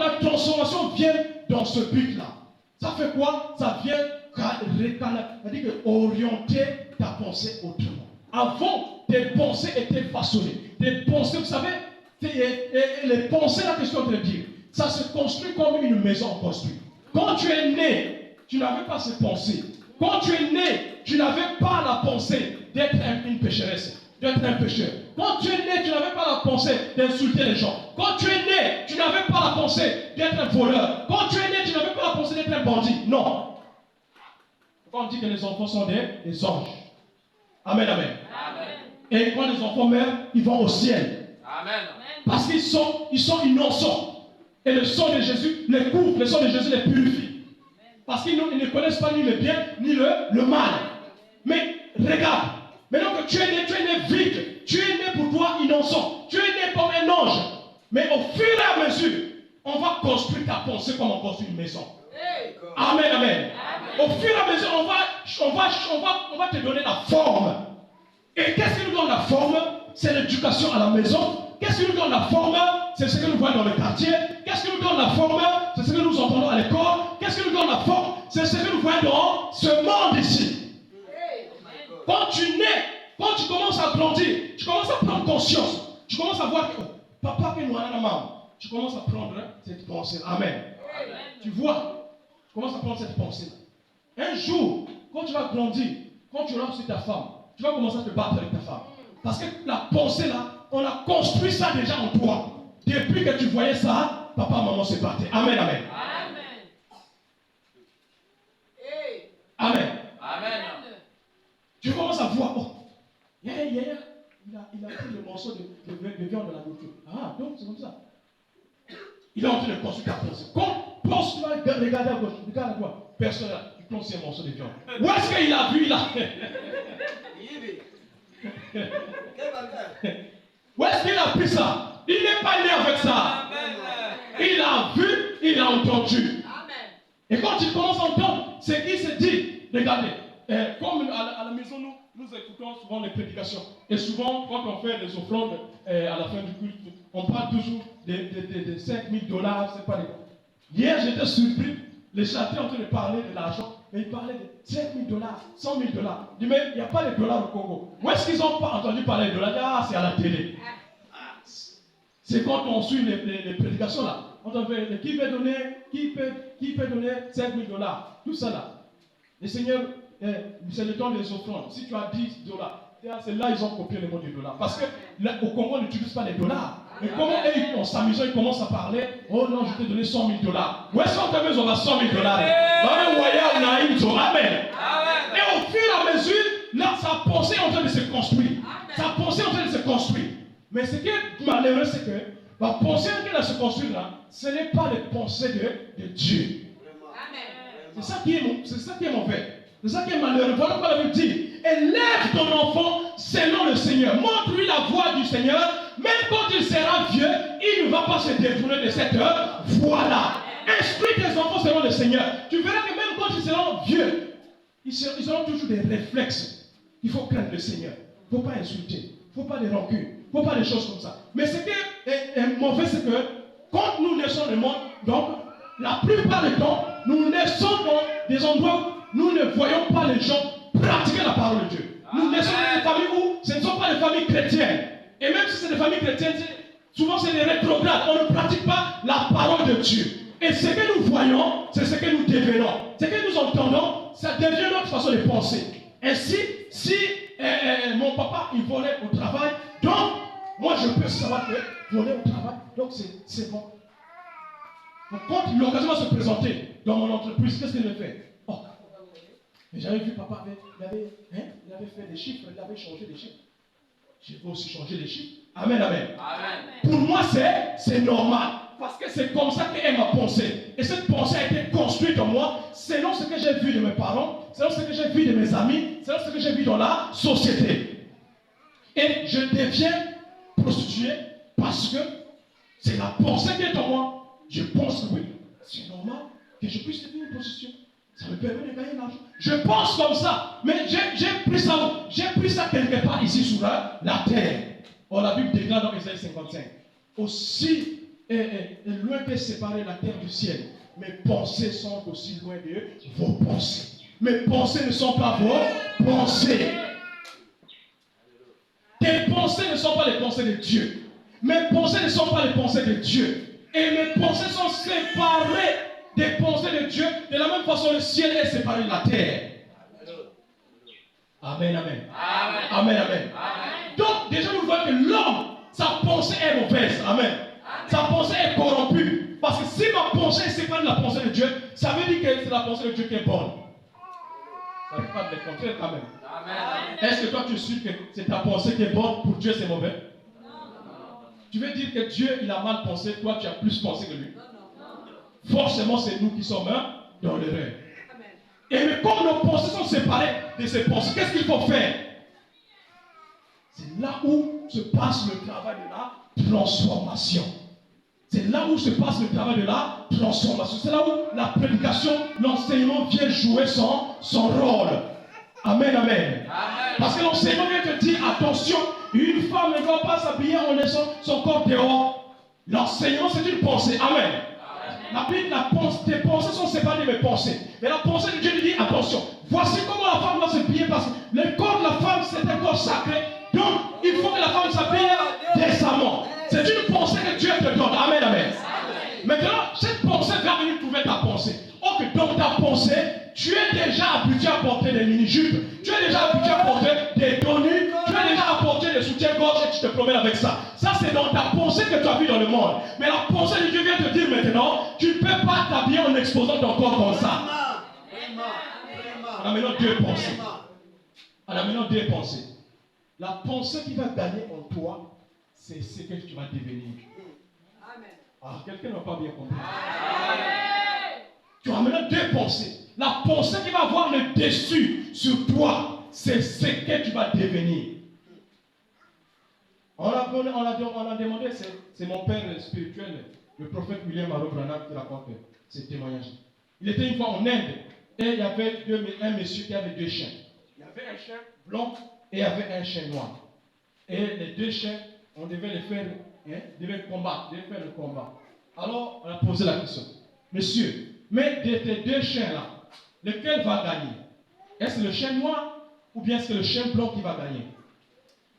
transformation vient dans ce but-là. Ça fait quoi? Ça vient orienter ta pensée autrement. Avant, tes pensées étaient façonnées. Tes pensées, vous savez, les pensées là que je suis en train de dire, ça se construit comme une maison construite. Quand tu es né, tu n'avais pas ces pensées. Quand tu es né, tu n'avais pas la pensée d'être une pécheresse, d'être un pécheur. Quand tu es né, tu n'avais pas la pensée d'insulter les gens. Quand tu es né, tu n'avais pas la pensée d'être un voleur. Quand tu es né, tu n'avais pas la pensée d'être un bandit. Non. Quand on dit que les enfants sont des anges. Amen, amen. Amen. Et quand les enfants meurent, ils vont au ciel. Amen. Parce qu'ils sont innocents. Et le sang de Jésus les couvre, le sang de Jésus les purifie. Parce qu'ils ne connaissent pas ni le bien, ni le mal. Mais regarde, maintenant que tu es né vide. Tu es né pour toi innocent. Tu es né comme un ange. Mais au fur et à mesure, on va construire ta pensée comme on construit une maison. Amen, amen. Au fur et à mesure, on va te donner la forme. Et qu'est-ce qui nous donne la forme? C'est l'éducation à la maison. Qu'est-ce qui nous donne la forme? C'est ce que nous voyons dans le quartier. Qu'est-ce qui nous donne la forme? C'est ce que nous entendons à l'école. Qu'est-ce qui nous donne la forme? C'est ce que nous voyons dans ce monde ici. Quand tu nais, quand tu commences à grandir, tu commences à prendre conscience. Tu commences à voir que papa que nous avons maman. Tu commences à prendre cette pensée. Amen. Amen. Tu vois, tu commences à prendre cette pensée. Un jour, quand tu vas grandir, quand tu auras sur ta femme, tu vas commencer à te battre avec ta femme. Parce que la pensée là, on a construit ça déjà en toi. Depuis que tu voyais ça, papa, maman se battaient. Amen, amen. Amen. Amen. Tu commences à voir, oh, il a pris le morceau de viande de la nourriture. Ah, donc c'est comme ça. Il est en train de construire ta pensée. Quand tu vas regarder à gauche, regarde à droite, personne là, tu prends un morceau de viande. Où est-ce qu'il a vu là? Où est-ce qu'il a pris ça? Il n'est pas né avec ça. Il a vu, il a entendu. Et quand il commence à entendre, c'est qu'il se dit, regardez, comme à la maison, nous écoutons souvent les prédications. Et souvent, quand on fait les offrandes à la fin du culte, on parle toujours de 5 000 $, c'est pas les... Hier, j'étais surpris, les chantés ont en train de parler de l'argent, mais ils parlaient de 5 000 $, 100 000 $. Je dis, mais il n'y a pas de dollars au Congo. Où est-ce qu'ils n'ont pas entendu parler de dollars? Ah, c'est à la télé. C'est quand on suit les prédications là. On fait, qui peut donner 5 000 $? Tout ça là. Le Seigneur, c'est le temps des offrandes. Si tu as 10 $, c'est là ils ont copié le mot du dollar. Parce qu'au Congo, on n'utilise pas les dollars. Mais comment eux, en s'amusant, ils commencent à parler, oh non, je t'ai donné 100 000 $. Où est-ce qu'on t'a mis, on a 100 000 $? Amen. Et au fur et à mesure, là, sa pensée est en train de se construire. Sa pensée est en train de se construire. Mais ce qui est malheureux, c'est que la pensée qu'elle a se construire là, ce n'est pas les pensées de Dieu. C'est ça qui est mauvais. C'est ça qui est malheureux. Voilà pourquoi la Bible dit, élève ton enfant selon le Seigneur. Montre-lui la voie du Seigneur. Même quand il sera vieux, il ne va pas se détourner de cette voie-là. Instruis tes enfants selon le Seigneur. Tu verras que même quand ils seront vieux, ils auront toujours des réflexes. Il faut craindre le Seigneur. Il ne faut pas insulter. Il ne faut pas des rancunes. Il ne faut pas des choses comme ça. Mais ce qui est mauvais, c'est que quand nous naissons le monde, donc, la plupart du temps, nous naissons dans des endroits où nous ne voyons pas les gens pratiquer la parole de Dieu. Nous naissons dans des familles où ce ne sont pas des familles chrétiennes. Et même si c'est des familles chrétiennes, souvent c'est des rétrogrades. On ne pratique pas la parole de Dieu. Et ce que nous voyons, c'est ce que nous devenons. Ce que nous entendons, ça devient notre façon de penser. Ainsi, si mon papa, il volait au travail, donc, moi je peux savoir que voler au travail, donc c'est bon. Donc, quand l'occasion va se présenter dans mon entreprise, qu'est-ce qu'il fait? Oh, mais j'avais vu papa, il avait fait des chiffres, il avait changé des chiffres. Je vais aussi changer les chiffres. Amen, amen. Pour moi, c'est normal. Parce que c'est comme ça qu'est ma pensée. Et cette pensée a été construite en moi selon ce que j'ai vu de mes parents, selon ce que j'ai vu de mes amis, selon ce que j'ai vu dans la société. Et je deviens prostitué parce que c'est la pensée qui est en moi. Je pense que oui, c'est normal que je puisse devenir une prostituée. Ça me permet de gagner de l'argent. Je pense comme ça. Mais j'ai pris ça quelque part ici sur la terre. Oh, la Bible déclare dans Isaïe 55. Aussi est loin de séparer la terre du ciel. Mes pensées sont aussi loin de vos pensées. Mes pensées ne sont pas vos pensées. Tes pensées ne sont pas les pensées de Dieu. Mes pensées ne sont pas les pensées de Dieu. Et mes pensées sont séparées des pensées de Dieu. De la même façon, le ciel est séparé de la terre. Amen, amen. Amen, amen. Amen. Donc, déjà, nous voyons que l'homme, sa pensée est mauvaise. Amen. Sa pensée est corrompue. Parce que si ma pensée est séparée de la pensée de Dieu, ça veut dire que c'est la pensée de Dieu qui est bonne. Ça ne veut pas être le contraire quand même. Amen. Est-ce que toi tu es sûr que c'est ta pensée qui est bonne, pour Dieu c'est mauvais? Non. Tu veux dire que Dieu il a mal pensé, toi tu as plus pensé que lui? Non. Forcément c'est nous qui sommes dans l'erreur. Et mais comme nos pensées sont séparées de ces pensées, qu'est-ce qu'il faut faire? C'est là où se passe le travail de la transformation. C'est là où se passe le travail de la transformation. C'est là où la prédication, l'enseignement vient jouer son rôle. Amen, amen, amen. Parce que l'enseignement vient te dire, attention, une femme ne doit pas s'habiller en laissant son corps dehors. L'enseignement, c'est une pensée. Amen. La Bible, tes pensées sont séparées de mes pensées. Mais la pensée de Dieu lui dit, attention, voici comment la femme doit s'habiller, parce que le corps de la femme, c'est un corps sacré. Donc, il faut que la femme s'habille décemment. C'est une pensée que Dieu te donne. Amen, amen. Maintenant, cette pensée va venir trouver ta pensée. Or que dans ta pensée, tu es déjà habitué à porter des mini-jupes, tu es déjà habitué à porter des tenues, tu es déjà à porter des soutiens-gorge et tu te promènes avec ça. Ça, c'est dans ta pensée que tu as vu dans le monde. Mais la pensée de Dieu vient te dire maintenant, tu ne peux pas t'habiller en exposant ton corps comme ça. On a maintenant deux pensées. On a maintenant deux pensées. La pensée qui va gagner en toi, c'est ce que tu vas devenir. Ah, quelqu'un n'a pas bien compris. Tu as maintenant deux pensées. La pensée qui va avoir le dessus sur toi, c'est ce que tu vas devenir. On a demandé, c'est mon père spirituel, le prophète William Aro Branham, qui raconte ces témoignages. Il était une fois en Inde et il y avait un monsieur qui avait deux chiens. Il y avait un chien blanc et il y avait un chien noir. Et les deux chiens, on devait les faire, devaient faire le combat. Alors, on a posé la question. Monsieur, mais de tes deux chiens-là, lequel va gagner? Est-ce le chien noir ou bien est-ce que le chien blanc qui va gagner?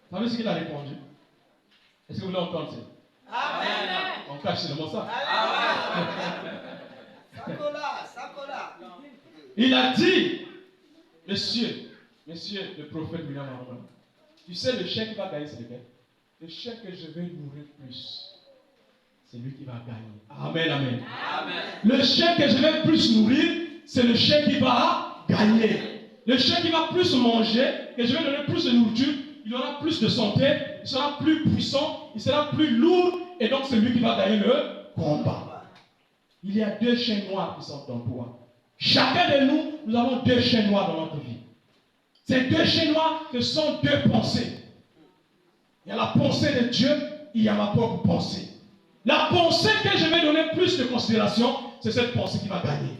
Vous savez ce qu'il a répondu? Est-ce que vous voulez entendre ça? Amen. On cache seulement ça. Il a dit, monsieur le prophète William Aro, tu sais le chien qui va gagner c'est lequel? Le chien que je vais nourrir plus, c'est lui qui va gagner. Amen, amen. Amen. Le chien que je vais plus nourrir, c'est le chien qui va gagner. Le chien qui va plus manger, que je vais donner plus de nourriture, il aura plus de santé, il sera plus puissant, il sera plus lourd, et donc c'est lui qui va gagner le combat. Il y a deux chiens noirs qui sont en toi. Chacun de nous, nous avons deux chiens noirs dans notre vie. Ces deux chiens noirs, ce sont deux pensées. Il y a la pensée de Dieu, il y a ma propre pensée. La pensée que je vais donner plus de considération, c'est cette pensée qui va gagner.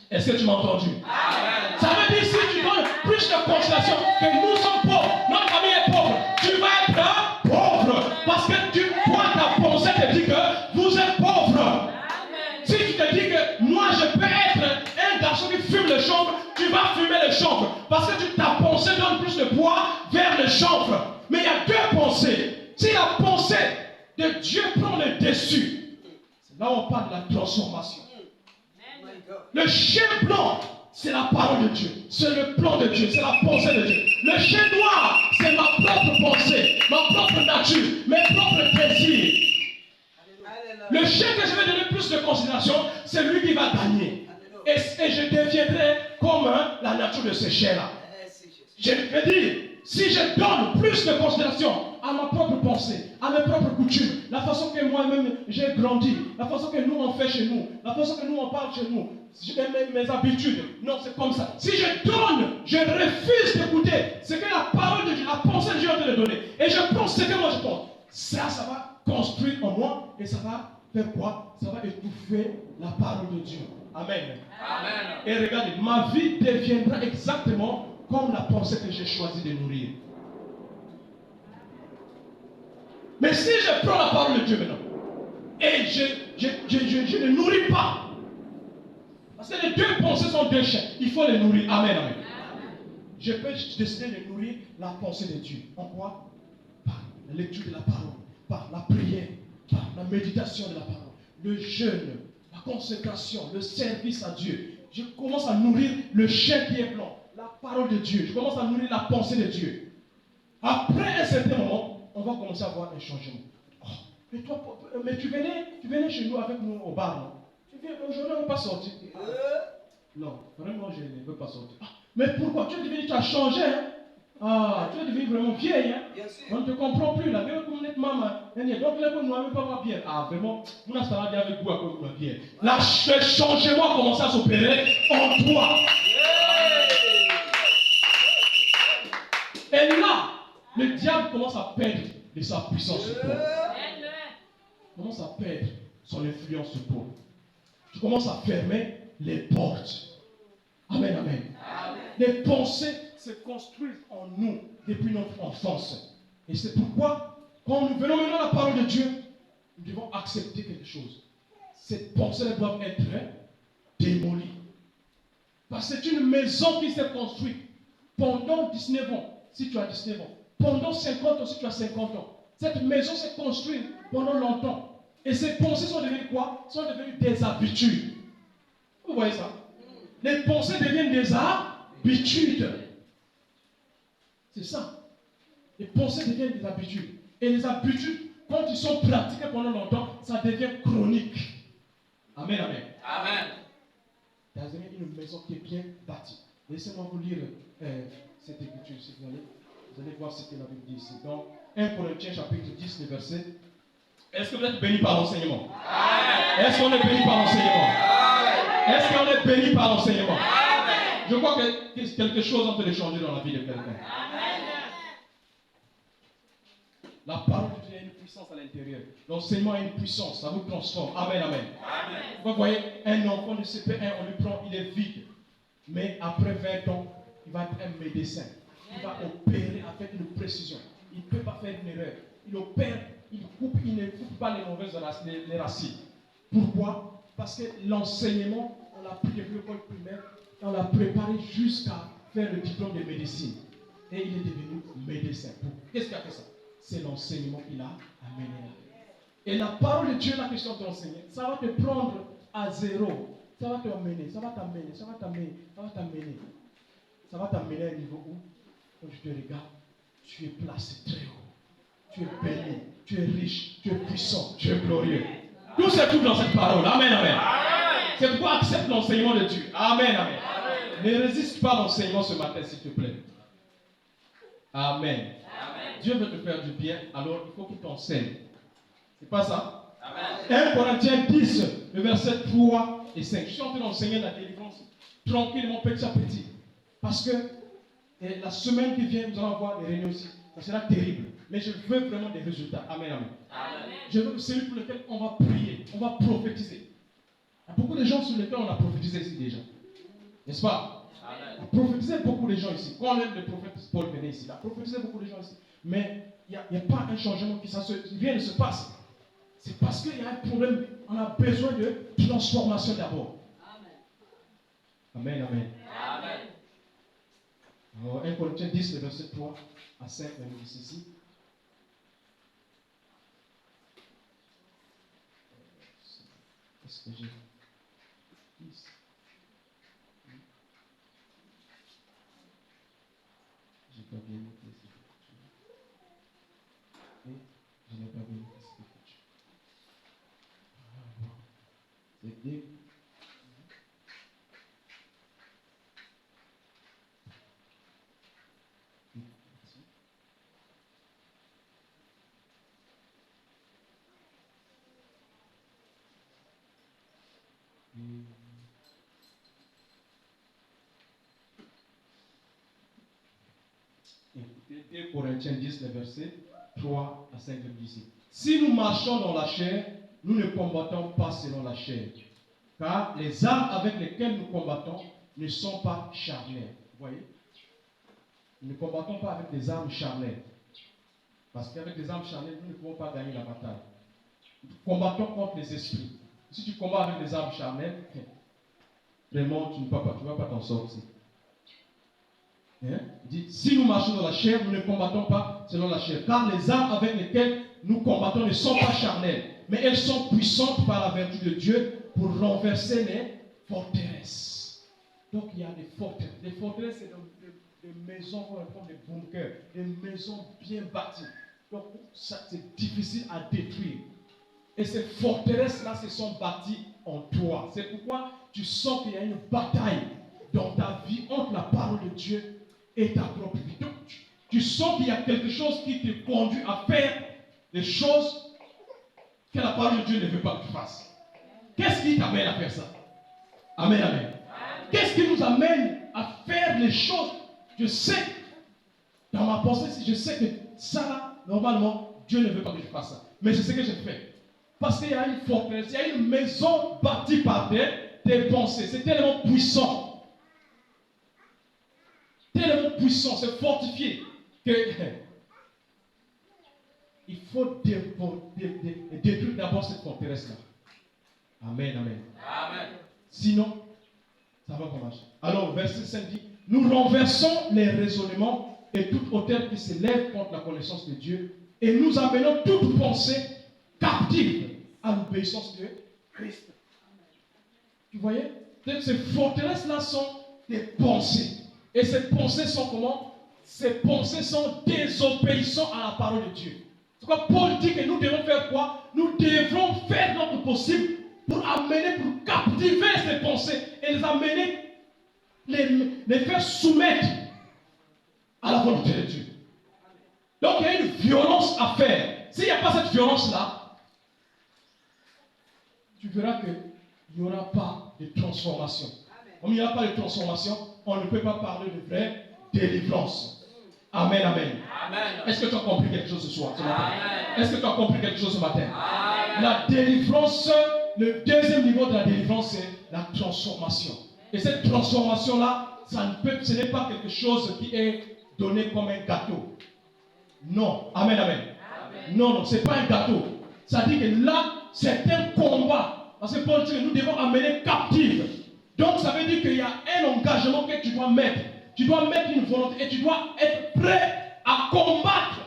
Est-ce que tu m'as entendu? Amen. Ça veut dire si tu donnes plus de considération que nous sommes pauvres, notre famille est pauvre, tu vas être pauvre. Parce que toi, ta pensée te dit que vous êtes pauvre. Amen. Si tu te dis que moi je peux être un garçon qui fume le chanvre, tu vas fumer le chanvre. Parce que ta pensée donne plus de poids vers le chanvre. Mais il y a deux pensées. Si la pensée de Dieu prend le dessus, c'est là où on parle de la transformation. Le chien blanc, c'est la parole de Dieu, c'est le plan de Dieu, c'est la pensée de Dieu. Le chien noir, c'est ma propre pensée, ma propre nature, mes propres désirs. Le chien que je vais donner plus de considération, c'est lui qui va gagner. Et je deviendrai comme la nature de ce chien-là. Je veux dire, si je donne plus de considération à ma propre pensée, à mes propres coutumes, la façon que moi-même j'ai grandi, la façon que nous on fait chez nous, la façon que nous on parle chez nous, mes habitudes, non c'est comme ça. Si je donne, je refuse d'écouter ce que la parole de Dieu, la pensée de Dieu a de donner, et je pense ce que moi je pense, ça va construire en moi, et ça va faire quoi? Ça va étouffer la parole de Dieu. Amen. Amen. Et regardez, ma vie deviendra exactement comme la pensée que j'ai choisi de nourrir. Mais si je prends la parole de Dieu maintenant, et je ne nourris pas. Parce que les deux pensées sont deux chaînes. Il faut les nourrir. Amen, amen. Je peux décider de nourrir la pensée de Dieu. En quoi? Par la lecture de la parole, par la prière, par la méditation de la parole, le jeûne, la consécration, le service à Dieu. Je commence à nourrir le chien qui est blanc, la parole de Dieu. Je commence à nourrir la pensée de Dieu. Après un certain moment, on va commencer à voir un changement. Oh, mais toi, mais tu venais chez nous avec nous au bar, non? Aujourd'hui, on ne veut pas sortir. Non, vraiment, je ne veux pas sortir. Ah, mais pourquoi? Tu as changé, hein? Ah, tu es devenu vraiment vieille, hein? On ne te comprend plus, là. Même comme vous êtes maman. Donc, là, vous n'avez pas bien. Ah, vraiment, vous n'avez pas dit avec vous à cause de ma bien. Là, le changement a commencé à s'opérer en toi. Et là, le diable commence à perdre de sa puissance sur toi. Il commence à perdre son influence sur toi. Tu commences à fermer les portes. Amen, amen. Amen. Les pensées se construisent en nous depuis notre enfance. Et c'est pourquoi, quand nous venons maintenant à la parole de Dieu, nous devons accepter quelque chose. Ces pensées doivent être démolies. Parce que c'est une maison qui s'est construite pendant 19 ans, si tu as 19 ans. Pendant 50 ans, si tu as 50 ans. Cette maison s'est construite pendant longtemps. Et ces pensées sont devenues quoi? Sont devenues des habitudes. Vous voyez ça? Les pensées deviennent des habitudes. C'est ça. Les pensées deviennent des habitudes. Et les habitudes, quand ils sont pratiquées pendant longtemps, ça devient chronique. Amen, amen. Amen. Vous avez une maison qui est bien bâtie. Laissez-moi vous lire cette écriture, si vous voulez. Vous allez voir ce que la Bible dit ici. Dans 1 Corinthiens chapitre 10, le verset. Est-ce que vous êtes bénis par l'enseignement? Est-ce qu'on est bénis par l'enseignement? Est-ce qu'on est béni par l'enseignement? Je crois que quelque chose peut changer dans la vie de quelqu'un. La parole de Dieu a une puissance à l'intérieur. L'enseignement a une puissance, ça vous transforme. Amen, amen. Vous voyez, un enfant de CP1, on lui prend, il est vide. Mais après 20 ans, il va être un médecin. Il va opérer avec une précision. Il ne peut pas faire une erreur. Il opère, il ne coupe pas les mauvaises les racines. Pourquoi? Parce que l'enseignement, on l'a pris depuis l'école primaire, on l'a préparé jusqu'à faire le diplôme de médecine. Et il est devenu médecin. Qu'est-ce qui a fait ça? C'est l'enseignement qu'il a amené là. Et la parole de Dieu, la question de l'enseigner, ça va te prendre à zéro. Ça va t'amener, ça va t'amener, ça va t'amener, ça va t'amener. Ça va t'amener à un niveau où, quand tu te regardes, tu es placé très haut. Tu es béni, tu es riche, tu es puissant, tu es glorieux. Tout se trouve dans cette parole. Amen, amen. C'est pourquoi accepte l'enseignement de Dieu. Amen, amen. Ne résiste pas à l'enseignement ce matin, s'il te plaît. Amen. Dieu veut te faire du bien, alors il faut qu'il t'enseigne. C'est pas ça? Amen. 1 Corinthiens 10, le verset 3 et 5. Je suis en train d'enseigner la délivrance tranquillement, petit à petit. Parce que la semaine qui vient, nous allons avoir des réunions aussi. Ça sera terrible. Mais je veux vraiment des résultats. Amen, amen. Amen. Je veux celui pour lequel on va prier, on va prophétiser. Il y a beaucoup de gens sur lesquels on a prophétisé ici déjà. N'est-ce pas? Amen. On a prophétisé beaucoup de gens ici. Quand même le prophète Paul venait ici, il a prophétisé beaucoup de gens ici. Mais il n'y a pas un changement qui vient de se passer. C'est parce qu'il y a un problème. On a besoin de transformation d'abord. Amen, amen. Amen. Alors, 1 Corinthiens 10, le verset 3 à 5, on dit ceci. Est-ce que j'ai 10? J'ai pas bien noté cette écriture. Et je n'ai pas bien noté cette écriture. C'est dès. Écoutez, 1 Corinthiens 10, le verset 3 à 5 ici. Si nous marchons dans la chair, nous ne combattons pas selon la chair. Car les armes avec lesquelles nous combattons ne sont pas charnelles. Vous voyez? Nous ne combattons pas avec des armes charnelles. Parce qu'avec des armes charnelles, nous ne pouvons pas gagner la bataille. combattons contre les esprits. Si tu combats avec des armes charnelles, vraiment, tu ne vas pas t'en sortir. Hein? Il dit, si nous marchons dans la chair, nous ne combattons pas selon la chair. Car les armes avec lesquelles nous combattons ne sont pas charnelles, mais elles sont puissantes par la vertu de Dieu pour renverser les forteresses. Donc il y a des forteresses. Les forteresses, c'est des maisons comme des bunkers, des maisons bien bâties. Donc c'est difficile à détruire. Et ces forteresses-là se sont bâties en toi. C'est pourquoi tu sens qu'il y a une bataille dans ta vie entre la parole de Dieu et ta propre vie. Donc, tu sens qu'il y a quelque chose qui te conduit à faire des choses que la parole de Dieu ne veut pas que tu fasses. Qu'est-ce qui t'amène à faire ça? Amen, amen. Qu'est-ce qui nous amène à faire les choses? Je sais, dans ma pensée, je sais que ça, normalement, Dieu ne veut pas que je fasse ça. Mais c'est ce que je fais. Parce qu'il y a une forteresse, il y a une maison bâtie par des pensées. C'est tellement puissant. Tellement puissant, c'est fortifié que il faut détruire d'abord cette forteresse-là. Amen, amen. Amen. Sinon, ça va pas marcher. Alors, verset 5 dit, nous renversons les raisonnements et toute hauteur qui s'élève contre la connaissance de Dieu et nous amenons toute pensée captive à l'obéissance de Christ. Tu voyez? Donc, ces forteresses-là sont des pensées. Et ces pensées sont comment? Ces pensées sont désobéissantes à la parole de Dieu. C'est pourquoi Paul dit que nous devons faire quoi? Nous devons faire notre possible pour amener, pour captiver ces pensées et les amener, les faire soumettre à la volonté de Dieu. Donc il y a une violence à faire. S'il n'y a pas cette violence-là, tu verras qu'il n'y aura pas de transformation. Comme il n'y aura pas de transformation, on ne peut pas parler de vraie délivrance. Amen, amen. Amen. Est-ce que tu as compris quelque chose ce soir, ce matin? Amen. Est-ce que tu as compris quelque chose ce matin? Amen. La délivrance, le deuxième niveau de la délivrance, c'est la transformation. Et cette transformation-là, ce n'est pas quelque chose qui est donné comme un gâteau. Non. Amen, amen. Amen. Non, ce n'est pas un gâteau. Ça dit que là, c'est un combat. Parce que Paul dit que nous devons amener captive. Donc ça veut dire qu'il y a un engagement que tu dois mettre. Tu dois mettre une volonté et tu dois être prêt à combattre.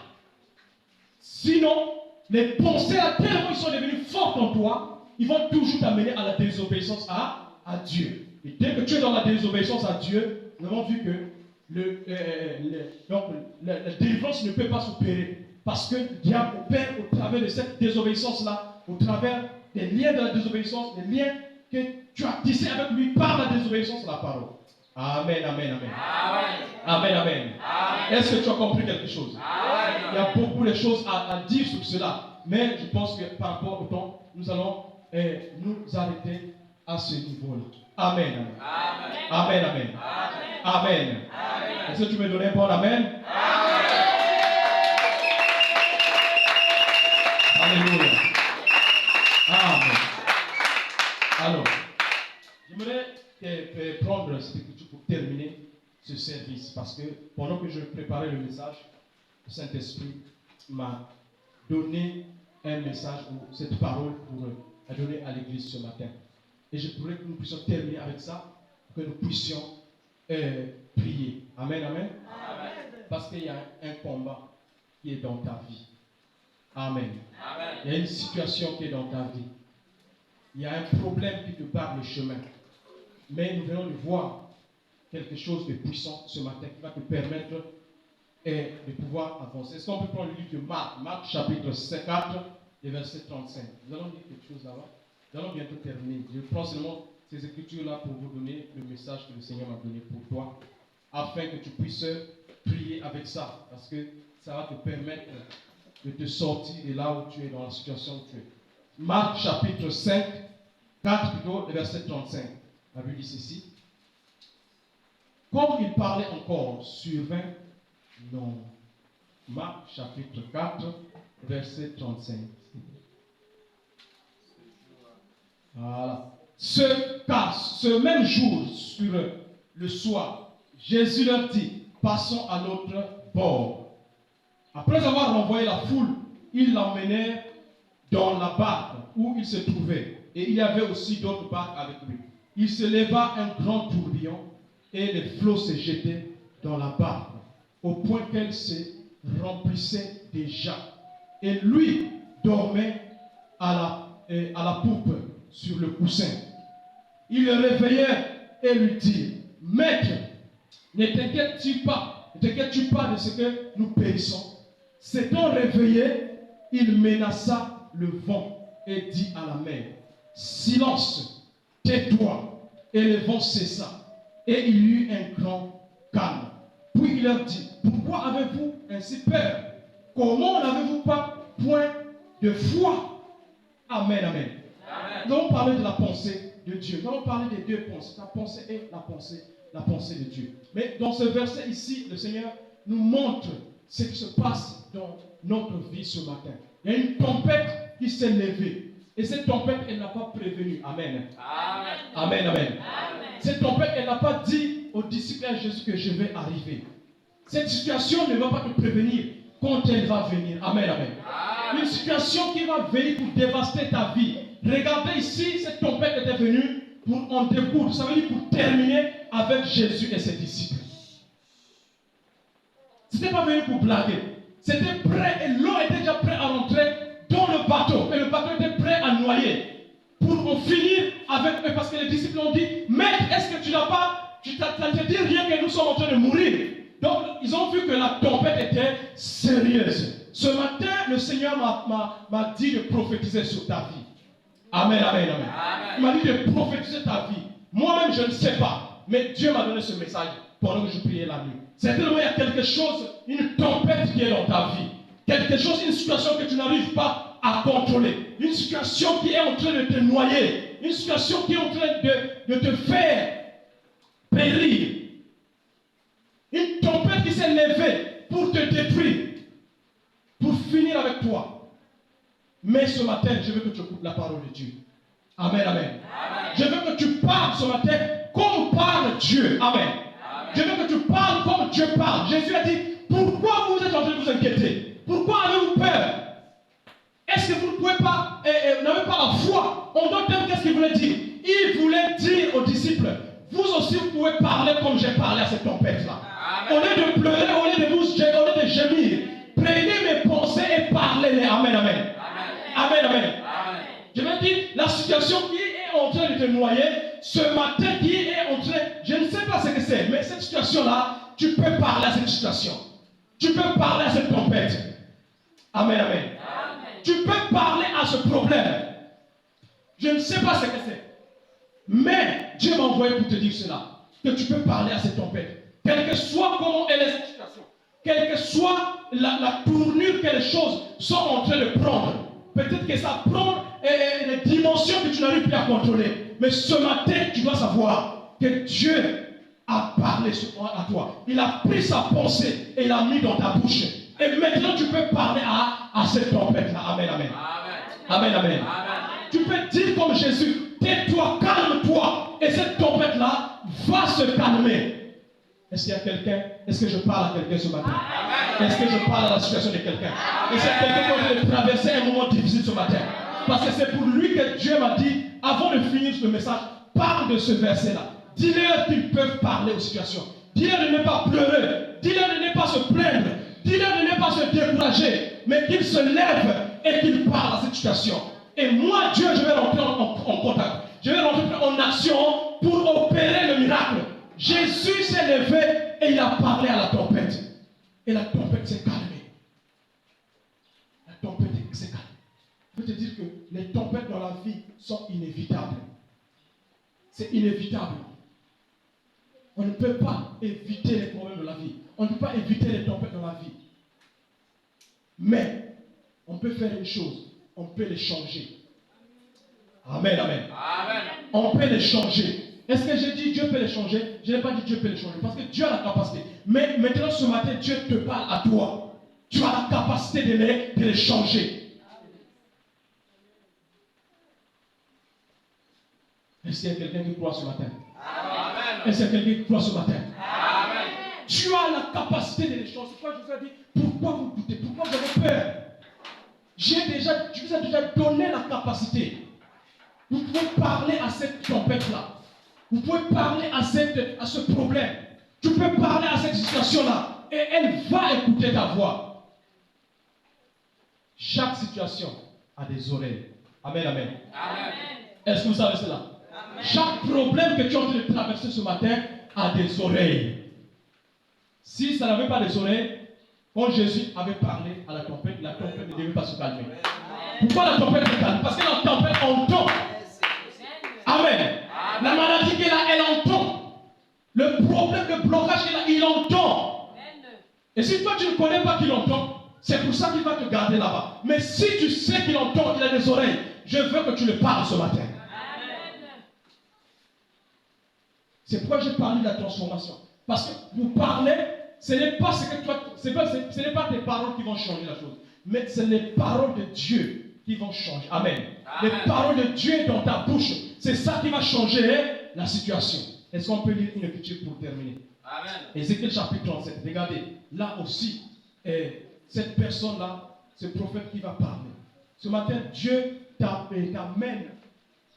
Sinon, les pensées, tellement ils sont devenus fortes en toi, ils vont toujours t'amener à la désobéissance à Dieu. Et dès que tu es dans la désobéissance à Dieu, nous avons vu que la délivrance ne peut pas s'opérer. Parce que le diable opère au travers de cette désobéissance-là, au travers des liens de la désobéissance, des liens que tu as tissés avec lui par la désobéissance à la parole. Amen, amen, amen. Amen. Amen, amen. Amen. Est-ce que tu as compris quelque chose? Amen. Il y a beaucoup de choses à dire sur cela. Mais je pense que par rapport au temps, nous allons nous arrêter à ce niveau-là. Amen, amen. Amen. Amen, amen. Amen. Amen. Amen. Est-ce que tu me donnes un bon amen? Alléluia. Amen. Alors, j'aimerais prendre cette écriture pour terminer ce service parce que pendant que je préparais le message, le Saint-Esprit m'a donné un message ou cette parole pour la donner à l'église ce matin. Et je voudrais que nous puissions terminer avec ça, que nous puissions prier. Amen, amen. Amen. Parce qu'il y a un combat qui est dans ta vie. Amen. Amen. Il y a une situation qui est dans ta vie. Il y a un problème qui te barre le chemin. Mais nous venons de voir quelque chose de puissant ce matin qui va te permettre de pouvoir avancer. Est-ce qu'on peut prendre le livre de Marc, Marc chapitre 4, et verset 35. Nous allons lire quelque chose là-bas. Nous allons bientôt terminer. Je prends seulement ces écritures-là pour vous donner le message que le Seigneur m'a donné pour toi, afin que tu puisses prier avec ça, parce que ça va te permettre de te sortir de là où tu es, dans la situation où tu es. Marc chapitre 5, 4 plutôt, le verset 35. La Bible dit ceci. Comme il parlait encore, survint, non. Marc chapitre 4, verset 35. Voilà. Ce même jour, sur le soir, Jésus leur dit, passons à l'autre bord. Après avoir renvoyé la foule, ils l'emmenèrent dans la barque où il se trouvait, et il y avait aussi d'autres barques avec lui. Il se leva un grand tourbillon, et les flots se jetaient dans la barque, au point qu'elle se remplissait déjà. Et lui dormait à la poupe sur le coussin. Il le réveillait et lui dit, Maître, ne t'inquiètes-tu pas de ce que nous périssons? S'étant réveillé, il menaça le vent et dit à la mer, Silence, tais-toi. Et le vent cessa, et il y eut un grand calme. Puis il leur dit, pourquoi avez-vous ainsi peur? Comment n'avez-vous pas point de foi? Amen, amen. Nous allons parler de la pensée de Dieu. Nous allons parler des deux pensées, la pensée et la pensée de Dieu. Mais dans ce verset ici, le Seigneur nous montre ce qui se passe dans notre vie ce matin. Il y a une tempête qui s'est levée. Et cette tempête, elle n'a pas prévenu. Amen. Amen. Amen, amen. Amen. Cette tempête, elle n'a pas dit aux disciples à Jésus que je vais arriver. Cette situation ne va pas te prévenir quand elle va venir. Amen, amen. Amen. Une situation qui va venir pour dévaster ta vie. Regardez ici, cette tempête était venue pour en découdre. Ça veut dire pour terminer avec Jésus et ses disciples. Ce n'était pas venu pour blaguer. C'était prêt et l'eau était déjà prête à rentrer dans le bateau. Et le bateau était prêt à noyer. Pour en finir avec eux. Parce que les disciples ont dit, Maître, est-ce que tu n'as pas, tu ne te dis rien que nous sommes en train de mourir? Donc, ils ont vu que la tempête était sérieuse. Ce matin, le Seigneur m'a dit de prophétiser sur ta vie. Amen, amen, amen. Il m'a dit de prophétiser ta vie. Moi-même, je ne sais pas. Mais Dieu m'a donné ce message pendant que je priais la nuit. Certainement, il y a quelque chose, une tempête qui est dans ta vie. Quelque chose, une situation que tu n'arrives pas à contrôler. Une situation qui est en train de te noyer. Une situation qui est en train de te faire périr. Une tempête qui s'est levée pour te détruire. Pour finir avec toi. Mais ce matin, je veux que tu écoutes la parole de Dieu. Amen, amen. Amen. Je veux que tu parles ce matin comme parle Dieu. Amen. Amen. Je veux que tu parles comme Dieu parle. Jésus a dit, pourquoi vous êtes en train de vous inquiéter? Pourquoi avez-vous peur? Est-ce que vous ne pouvez pas, vous n'avez pas la foi? En d'autres termes, qu'est-ce qu'il voulait dire? Il voulait dire aux disciples, vous aussi vous pouvez parler comme j'ai parlé à cette tempête-là. Au lieu de pleurer, au lieu de gémir, prenez mes pensées et parlez-les. Amen, amen. Amen, amen. Amen. Je veux dire, la situation qui est en train de te noyer, ce matin qui est en train, je ne sais pas ce que c'est, mais cette situation-là, tu peux parler à cette situation. Tu peux parler à cette tempête. Amen, amen. Amen. Tu peux parler à ce problème. Je ne sais pas ce que c'est. Mais Dieu m'a envoyé pour te dire cela. Que tu peux parler à cette tempête. Quelle que soit comment est cette situation. Quelle que soit la tournure que les choses sont en train de prendre. Peut-être que ça prend des dimensions que tu n'arrives plus à contrôler. Mais ce matin, tu dois savoir que Dieu a parlé à toi. Il a pris sa pensée et l'a mis dans ta bouche. Et maintenant, tu peux parler à cette tempête-là. Amen, amen. Amen, amen. Amen. Tu peux dire comme Jésus, tais-toi, calme-toi. Et cette tempête-là va se calmer. Est-ce qu'il y a quelqu'un? Est-ce que je parle à quelqu'un ce matin? Est-ce que je parle à la situation de quelqu'un? Est-ce qu'il y a quelqu'un qui a traversé un moment difficile ce matin? Parce que c'est pour lui que Dieu m'a dit, avant de finir ce message, parle de ce verset-là. Dis-leur qu'ils peuvent parler aux situations. Dis-leur de ne pas pleurer. Dis-leur de ne pas se plaindre. Dis-leur de ne pas se décourager. Mais qu'ils se lèvent et qu'ils parlent à cette situation. Et moi, Dieu, je vais rentrer en contact. Je vais rentrer en action pour opérer le miracle. Jésus s'est levé et il a parlé à la tempête. Et la tempête s'est calmée. La tempête s'est calmée. Je veux te dire que les tempêtes dans la vie sont inévitables. C'est inévitable. On ne peut pas éviter les problèmes de la vie. On ne peut pas éviter les tempêtes dans la vie. Mais, on peut faire une chose. On peut les changer. Amen, amen. Amen. On peut les changer. Est-ce que j'ai dit Dieu peut les changer? Je n'ai pas dit Dieu peut les changer. Parce que Dieu a la capacité. Mais maintenant, ce matin, Dieu te parle à toi. Tu as la capacité de les changer. Est-ce qu'il y a quelqu'un qui croit ce matin? Amen. Est-ce qu'il y a quelqu'un qui croit ce matin? Amen. Tu as la capacité de les changer. C'est pourquoi je vous ai dit, pourquoi vous doutez? Pourquoi vous avez peur? Je vous ai déjà donné la capacité. Vous pouvez parler à cette tempête-là. Vous pouvez parler à ce problème. Tu peux parler à cette situation-là. Et elle va écouter ta voix. Chaque situation a des oreilles. Amen, amen. Amen. Est-ce que vous savez cela? Amen. Chaque problème que tu es en train de traverser ce matin a des oreilles. Si ça n'avait pas des oreilles, quand Jésus avait parlé à la tempête ne devait pas se calmer. Pourquoi la tempête se calme? Parce que la tempête entend. Amen. La maladie qu'elle a, elle entend. Le problème, le blocage qu'elle a, il entend. Et si toi tu ne connais pas qu'il entend, c'est pour ça qu'il va te garder là-bas. Mais si tu sais qu'il entend, qu'il a des oreilles, je veux que tu le parles ce matin. C'est pourquoi j'ai parlé de la transformation. Parce que vous parlez, ce n'est pas ce que toi, ce n'est pas tes paroles qui vont changer la chose, mais c'est les paroles de Dieu qui vont changer. Amen. Les paroles de Dieu dans ta bouche, c'est ça qui va changer la situation. Est-ce qu'on peut lire une écriture pour terminer? Amen. Ézéchiel chapitre 37. Regardez, là aussi, cette personne-là, ce prophète qui va parler. Ce matin, Dieu t'amène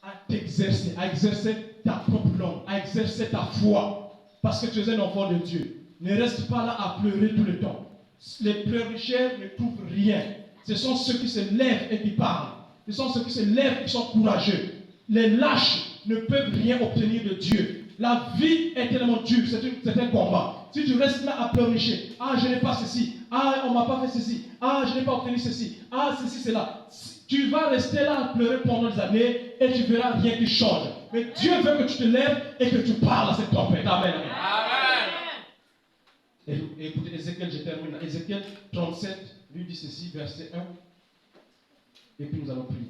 à t'exercer, à exercer ta propre langue, à exercer ta foi. Parce que tu es un enfant de Dieu. Ne reste pas là à pleurer tout le temps. Les pleurnicheurs ne trouvent rien. Ce sont ceux qui se lèvent et qui parlent. Ce sont ceux qui se lèvent et qui sont courageux. Les lâches ne peuvent rien obtenir de Dieu. La vie est tellement dure, c'est un combat. Si tu restes là à pleurnicher, ah je n'ai pas ceci, ah on ne m'a pas fait ceci, ah je n'ai pas obtenu ceci, ah ceci, cela. Tu vas rester là à pleurer pendant des années et tu verras rien qui change. Mais Dieu veut que tu te lèves et que tu parles à cette tempête. Amen. Et écoutez, Ézéchiel, je termine. Ézéchiel 37, lui dit ceci, verset 1. Et puis nous allons prier.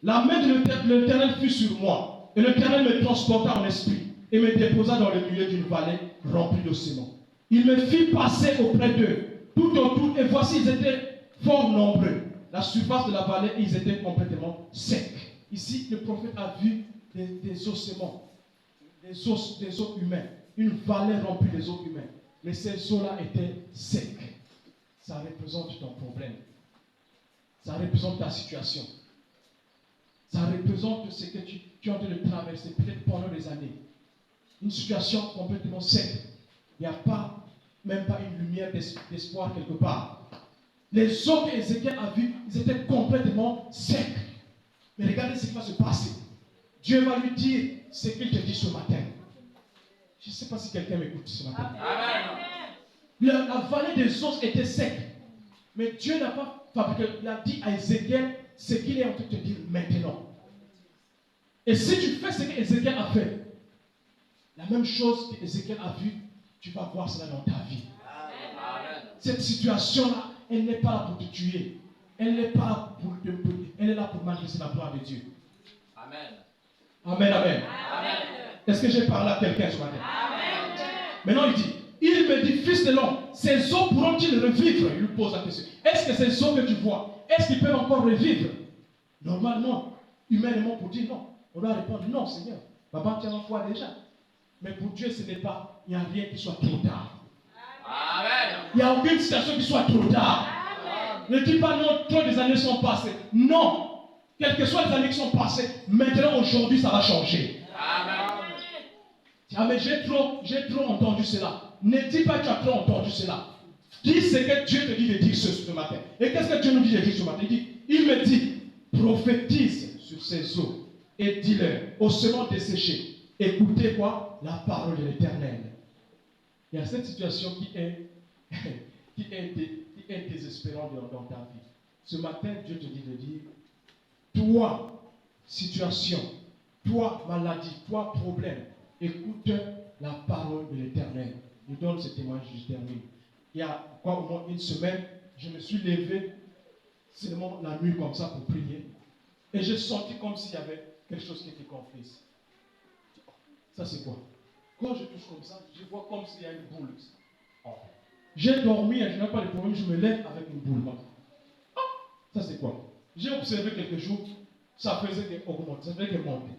La main de l'Éternel fut sur moi, et l'Éternel me transporta en esprit, et me déposa dans le milieu d'une vallée remplie d'ossements. Il me fit passer auprès d'eux, tout autour, et voici, ils étaient fort nombreux. La surface de la vallée, ils étaient complètement secs. Ici, le prophète a vu des ossements, des os humains, une vallée remplie des os humains. Mais ces eaux-là étaient secs. Ça représente ton problème. Ça représente ta situation. Ça représente ce que tu es en train de traverser, peut-être pendant des années. Une situation complètement sec. Il n'y a même pas une lumière d'espoir quelque part. Les eaux qu'Ézéchiel a vues, ils étaient complètement secs. Mais regardez ce qui va se passer. Dieu va lui dire ce qu'il te dit ce matin. Je ne sais pas si quelqu'un m'écoute ce matin. La vallée des os était sec. Mais Dieu n'a pas fabriqué. Il a dit à Ézéchiel ce qu'il est en train de te dire maintenant. Et si tu fais ce qu'Ézéchiel a fait, la même chose qu'Ézéchiel a vu, tu vas voir cela dans ta vie. Cette situation-là, elle n'est pas là pour te tuer. Elle n'est pas là pour te brûler. Elle est là pour manifester la gloire de Dieu. Amen. Amen, amen. Amen. Est-ce que j'ai parlé à quelqu'un ce matin? Amen. Maintenant il dit, il me dit, fils de l'homme, ces eaux pourront-ils revivre? Il lui pose la question. Est-ce que ces eaux que tu vois, est-ce qu'ils peuvent encore revivre? Normalement, humainement pour dire non. On doit répondre non, Seigneur. Papa, tu as la foi déjà. Mais pour Dieu, ce n'est pas, il n'y a rien qui soit trop tard. Amen. Il n'y a aucune situation qui soit trop tard. Amen. Ne dis pas non, trop des années sont passées. Non. Quelles que soient les années qui sont passées, maintenant, aujourd'hui, ça va changer. Amen. Ah, mais j'ai trop entendu cela. Ne dis pas que tu as trop entendu cela. Dis ce que Dieu te dit de dire ce matin. Et qu'est-ce que Dieu nous dit de dire ce matin? Il me dit, prophétise sur ces eaux et dis-leur, ossements desséchés, écoutez quoi? La parole de l'Éternel. Il y a cette situation qui est désespérante dans ta vie. Ce matin, Dieu te dit de dire, toi, situation, toi, maladie, toi, problème, écoute la parole de l'Éternel. Je donne ce témoignage, je termine. Il y a au moins une semaine, je me suis levé seulement la nuit comme ça pour prier. Et j'ai senti comme s'il y avait quelque chose qui était confus. Ça c'est quoi? Quand je touche comme ça, je vois comme s'il y a une boule. J'ai dormi et je n'ai pas de problème, je me lève avec une boule. Ah, ça c'est quoi? J'ai observé quelques jours, ça faisait augmenter, ça faisait monter.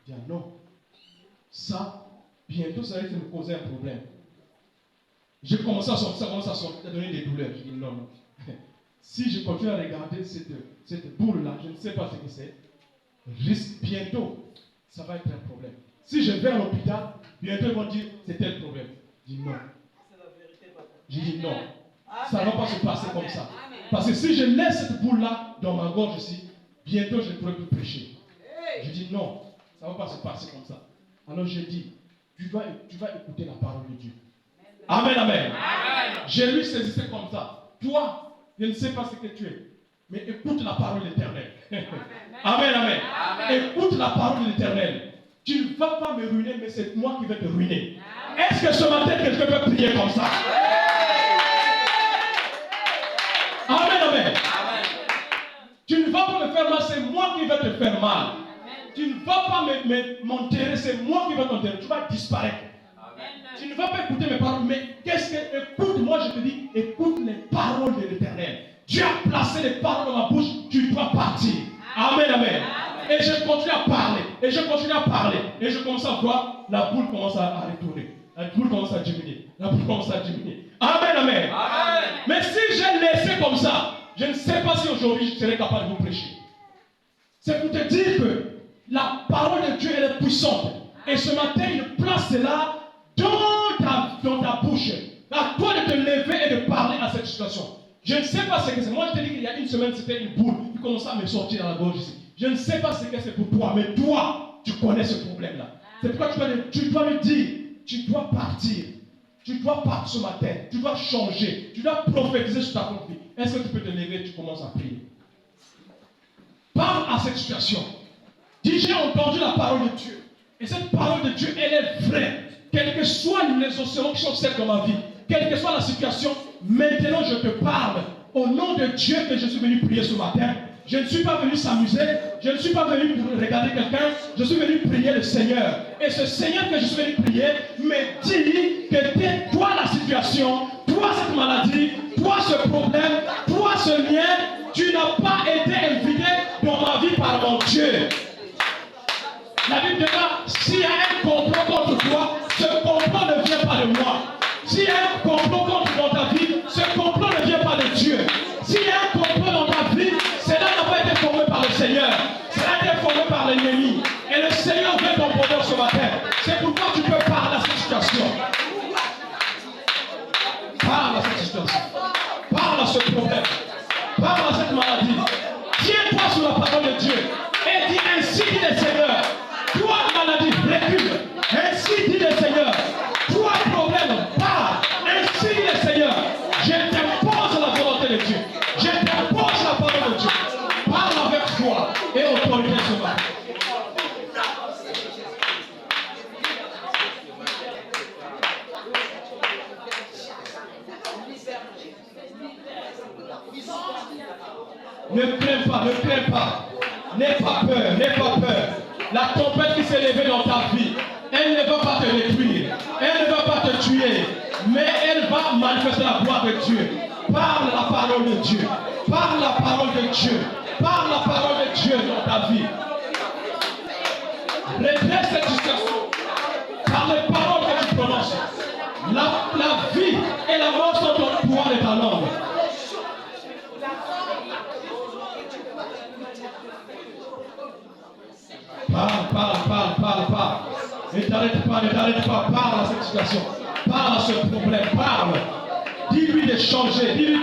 Je dis ah non, ça, bientôt ça risque de me causer un problème. J'ai commencé à sortir, ça commence à donner des douleurs. Je dis non, non. si je continue à regarder cette boule-là, je ne sais pas ce que c'est, risque bientôt, ça va être un problème. Si je vais à l'hôpital, bientôt ils vont dire c'est tel problème. Je dis non. Je dis non. Ça ne va pas se passer comme ça. Parce que si je laisse cette boule-là dans ma gorge ici, bientôt je ne pourrai plus prêcher. Je dis non, ça ne va pas se passer comme ça. Alors je dis, tu vas écouter la parole de Dieu. Amen, amen. Je lui saisissais comme ça. Toi, je ne sais pas ce que tu es, mais écoute la parole de l'Éternel. Amen, amen. Écoute la parole de l'Éternel. Tu ne vas pas me ruiner, mais c'est moi qui vais te ruiner. Est-ce que ce matin, quelqu'un peut prier comme ça? Amen, amen. Tu ne vas pas me faire mal, c'est moi qui vais te faire mal. Tu ne vas pas m'enterrer, c'est moi qui vais t'enterrer. Tu vas disparaître. Tu ne vas pas écouter mes paroles, mais qu'est-ce que... Écoute, moi je te dis, écoute les paroles de l'Éternel. Dieu a placé les paroles dans ma bouche, tu dois partir. Amen, amen. Et je continue à parler, et je continue à parler, et je commence à voir, la boule commence à retourner. La boule commence à diminuer. La boule commence à diminuer. Amen, amen. Amen. Mais si j'ai laissé comme ça, je ne sais pas si aujourd'hui je serai capable de vous prêcher. C'est pour te dire que la parole de Dieu, elle est puissante. Et ce matin, il place cela dans ta bouche. À toi de te lever et de parler à cette situation. Je ne sais pas ce que c'est. Moi, je te dis qu'il y a une semaine, c'était une boule qui commençait à me sortir dans la gorge ici. Je ne sais pas ce que c'est pour toi, mais toi, tu connais ce problème-là. C'est pourquoi tu dois me dire, tu dois partir. Tu dois partir ce matin. Tu dois changer. Tu dois prophétiser sur ta propre vie. Est-ce que tu peux te lever et tu commences à prier? Parle à cette situation. Dis, j'ai entendu la parole de Dieu. Et cette parole de Dieu, elle est vraie. Quels que soient les ossements qui sont celles dans ma vie, quelle que soit la situation, maintenant je te parle au nom de Dieu que je suis venu prier ce matin. Je ne suis pas venu s'amuser, je ne suis pas venu pour regarder quelqu'un, je suis venu prier le Seigneur. Et ce Seigneur que je suis venu prier me dit que toi la situation, toi cette maladie, toi ce problème, toi ce lien, tu n'as pas été invité dans ma vie par mon Dieu. La Bible dit là, s'il y a un complot contre toi, ce complot ne vient pas de moi. S'il y a un complot contre dans ta vie, ce complot ne vient pas de Dieu. S'il y a un complot dans ta vie, cela n'a pas été formé par le Seigneur. Cela a été formé par l'ennemi. Et le Seigneur vient ton bonheur ce matin. C'est pourquoi tu peux parler à cette situation. Parle à cette situation. Parle à ce problème. Parle à cette maladie. Tiens-toi sur la parole de Dieu. Et dis ainsi dit le Seigneur. Toi, maladie, recule. Ainsi dit le Seigneur. Toi, problème, pars. Ainsi dit le Seigneur. Je t'impose la volonté de Dieu. Je t'impose la parole de Dieu. Parle avec foi et autorité ce matin. Ne crains pas, ne crains pas. N'aie pas peur, n'aie pas peur. La tempête qui s'est levée dans ta vie, elle ne va pas te détruire, elle ne va pas te tuer, mais elle va manifester la gloire de Dieu. Parle la parole de Dieu, parle la parole de Dieu, parle la parole de Dieu dans ta vie. Redresse cette situation par les paroles que tu prononces. La vie et la mort sont au pouvoir de ta langue. Parle. Ne t'arrête pas, parle à cette situation. Parle à ce problème, parle. Dis-lui de changer, dis-lui,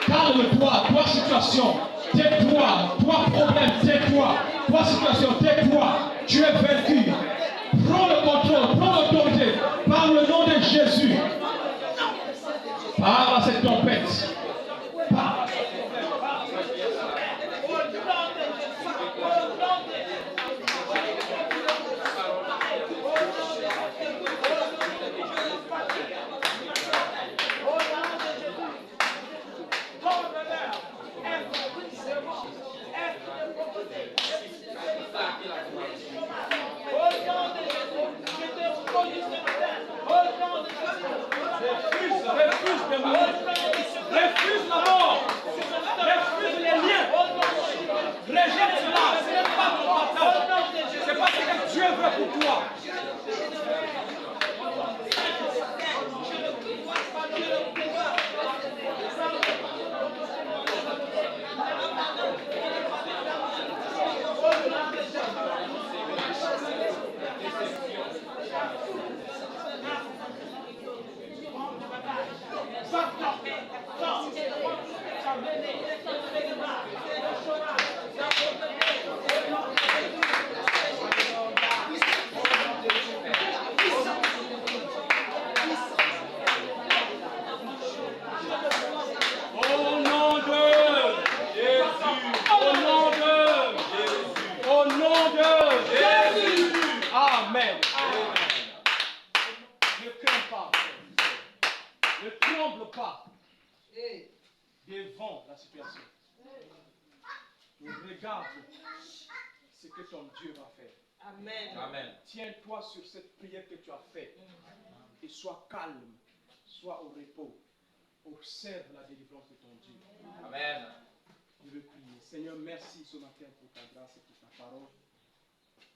calme-toi, toi situation, tais-toi, toi problème, tais-toi, toi situation, tais-toi, tu es vaincu. Prends le contrôle, prends l'autorité, par le nom de Jésus. Parle à cette tempête. Parle. Au nom de Jésus. Au nom de Jésus. Au nom de Jésus. Amen. Ne crains pas. Ne tremble pas devant la situation. Mais regarde ce que ton Dieu va faire. Amen. Tiens-toi sur cette prière que tu as faite et sois calme, sois au repos. Observe la délivrance de ton Dieu. Amen. Je veux prier. Seigneur, merci ce matin pour ta grâce et pour ta parole.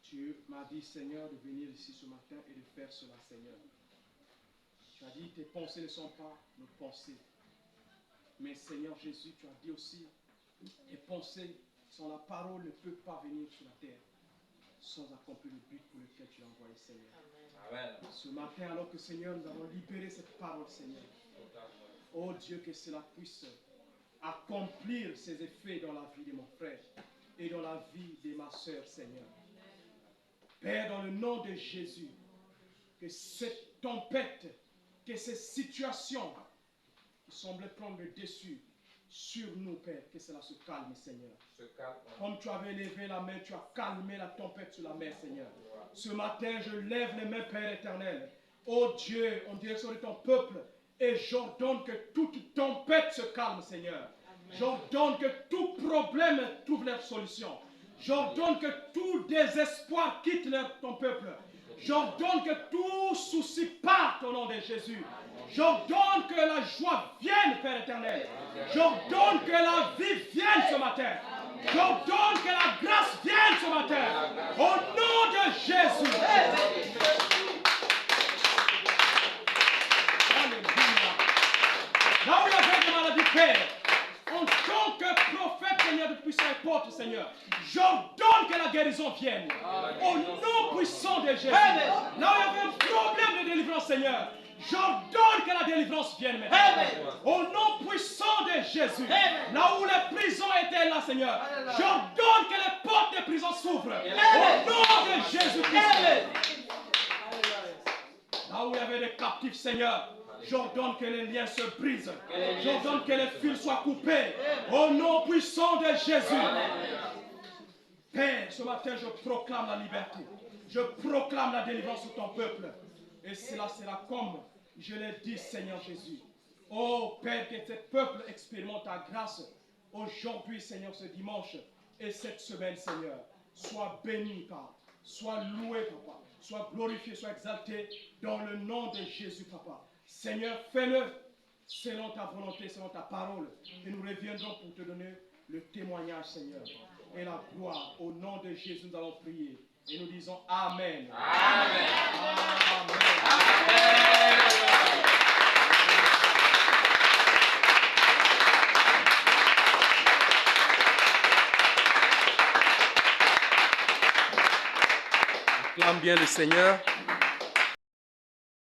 Tu m'as dit, Seigneur, de venir ici ce matin et de faire cela, Seigneur. Tu as dit, tes pensées ne sont pas nos pensées. Mais Seigneur Jésus, tu as dit aussi, tes pensées sans la parole ne peuvent pas venir sur la terre sans accomplir le but pour lequel tu l'as envoyé, Seigneur. Amen. Ce matin, alors que Seigneur, nous allons libérer cette parole, Seigneur. Oh Dieu, que cela puisse accomplir ses effets dans la vie de mon frère et dans la vie de ma soeur, Seigneur. Père, dans le nom de Jésus, que cette tempête, que ces situations qui semblaient prendre le dessus sur nous, Père, que cela se calme, Seigneur. Comme tu avais levé la main, tu as calmé la tempête sur la mer, Seigneur. Ce matin, je lève les mains, Père éternel. Oh Dieu, en direction de ton peuple, et j'ordonne que toute tempête se calme, Seigneur. J'ordonne que tout problème trouve leur solution. J'ordonne que tout désespoir quitte ton peuple. J'ordonne que tout souci parte au nom de Jésus. J'ordonne que la joie vienne, Père éternel. J'ordonne que la vie vienne ce matin. J'ordonne que la grâce vienne ce matin. Au nom de Jésus. Alléluia. Là où il y avait des maladies, Père, en tant que prophète, Seigneur, de puissant et porte, Seigneur, j'ordonne que la guérison vienne. Au nom puissant de Jésus. Là où il y avait un problème de délivrance, Seigneur, j'ordonne que la délivrance vienne maintenant. Au nom puissant de Jésus. Là où les prisons étaient là, Seigneur, j'ordonne que les portes des prisons s'ouvrent. Au nom de Jésus-Christ. Là où il y avait des captifs, Seigneur, j'ordonne que les liens se brisent. J'ordonne que les fils soient coupés. Au nom puissant de Jésus. Père, ce matin, je proclame la liberté. Je proclame la délivrance sur ton peuple. Et cela sera comme je l'ai dit, Seigneur Jésus. Oh Père, que ce peuple expérimente ta grâce aujourd'hui, Seigneur, ce dimanche et cette semaine, Seigneur. Sois béni, Papa. Sois loué, Papa. Sois glorifié, sois exalté dans le nom de Jésus, Papa. Seigneur, fais-le selon ta volonté, selon ta parole. Et nous reviendrons pour te donner le témoignage, Seigneur. Et la gloire. Au nom de Jésus, nous allons prier. Et nous disons Amen. Amen. Amen. Acclame bien le Seigneur.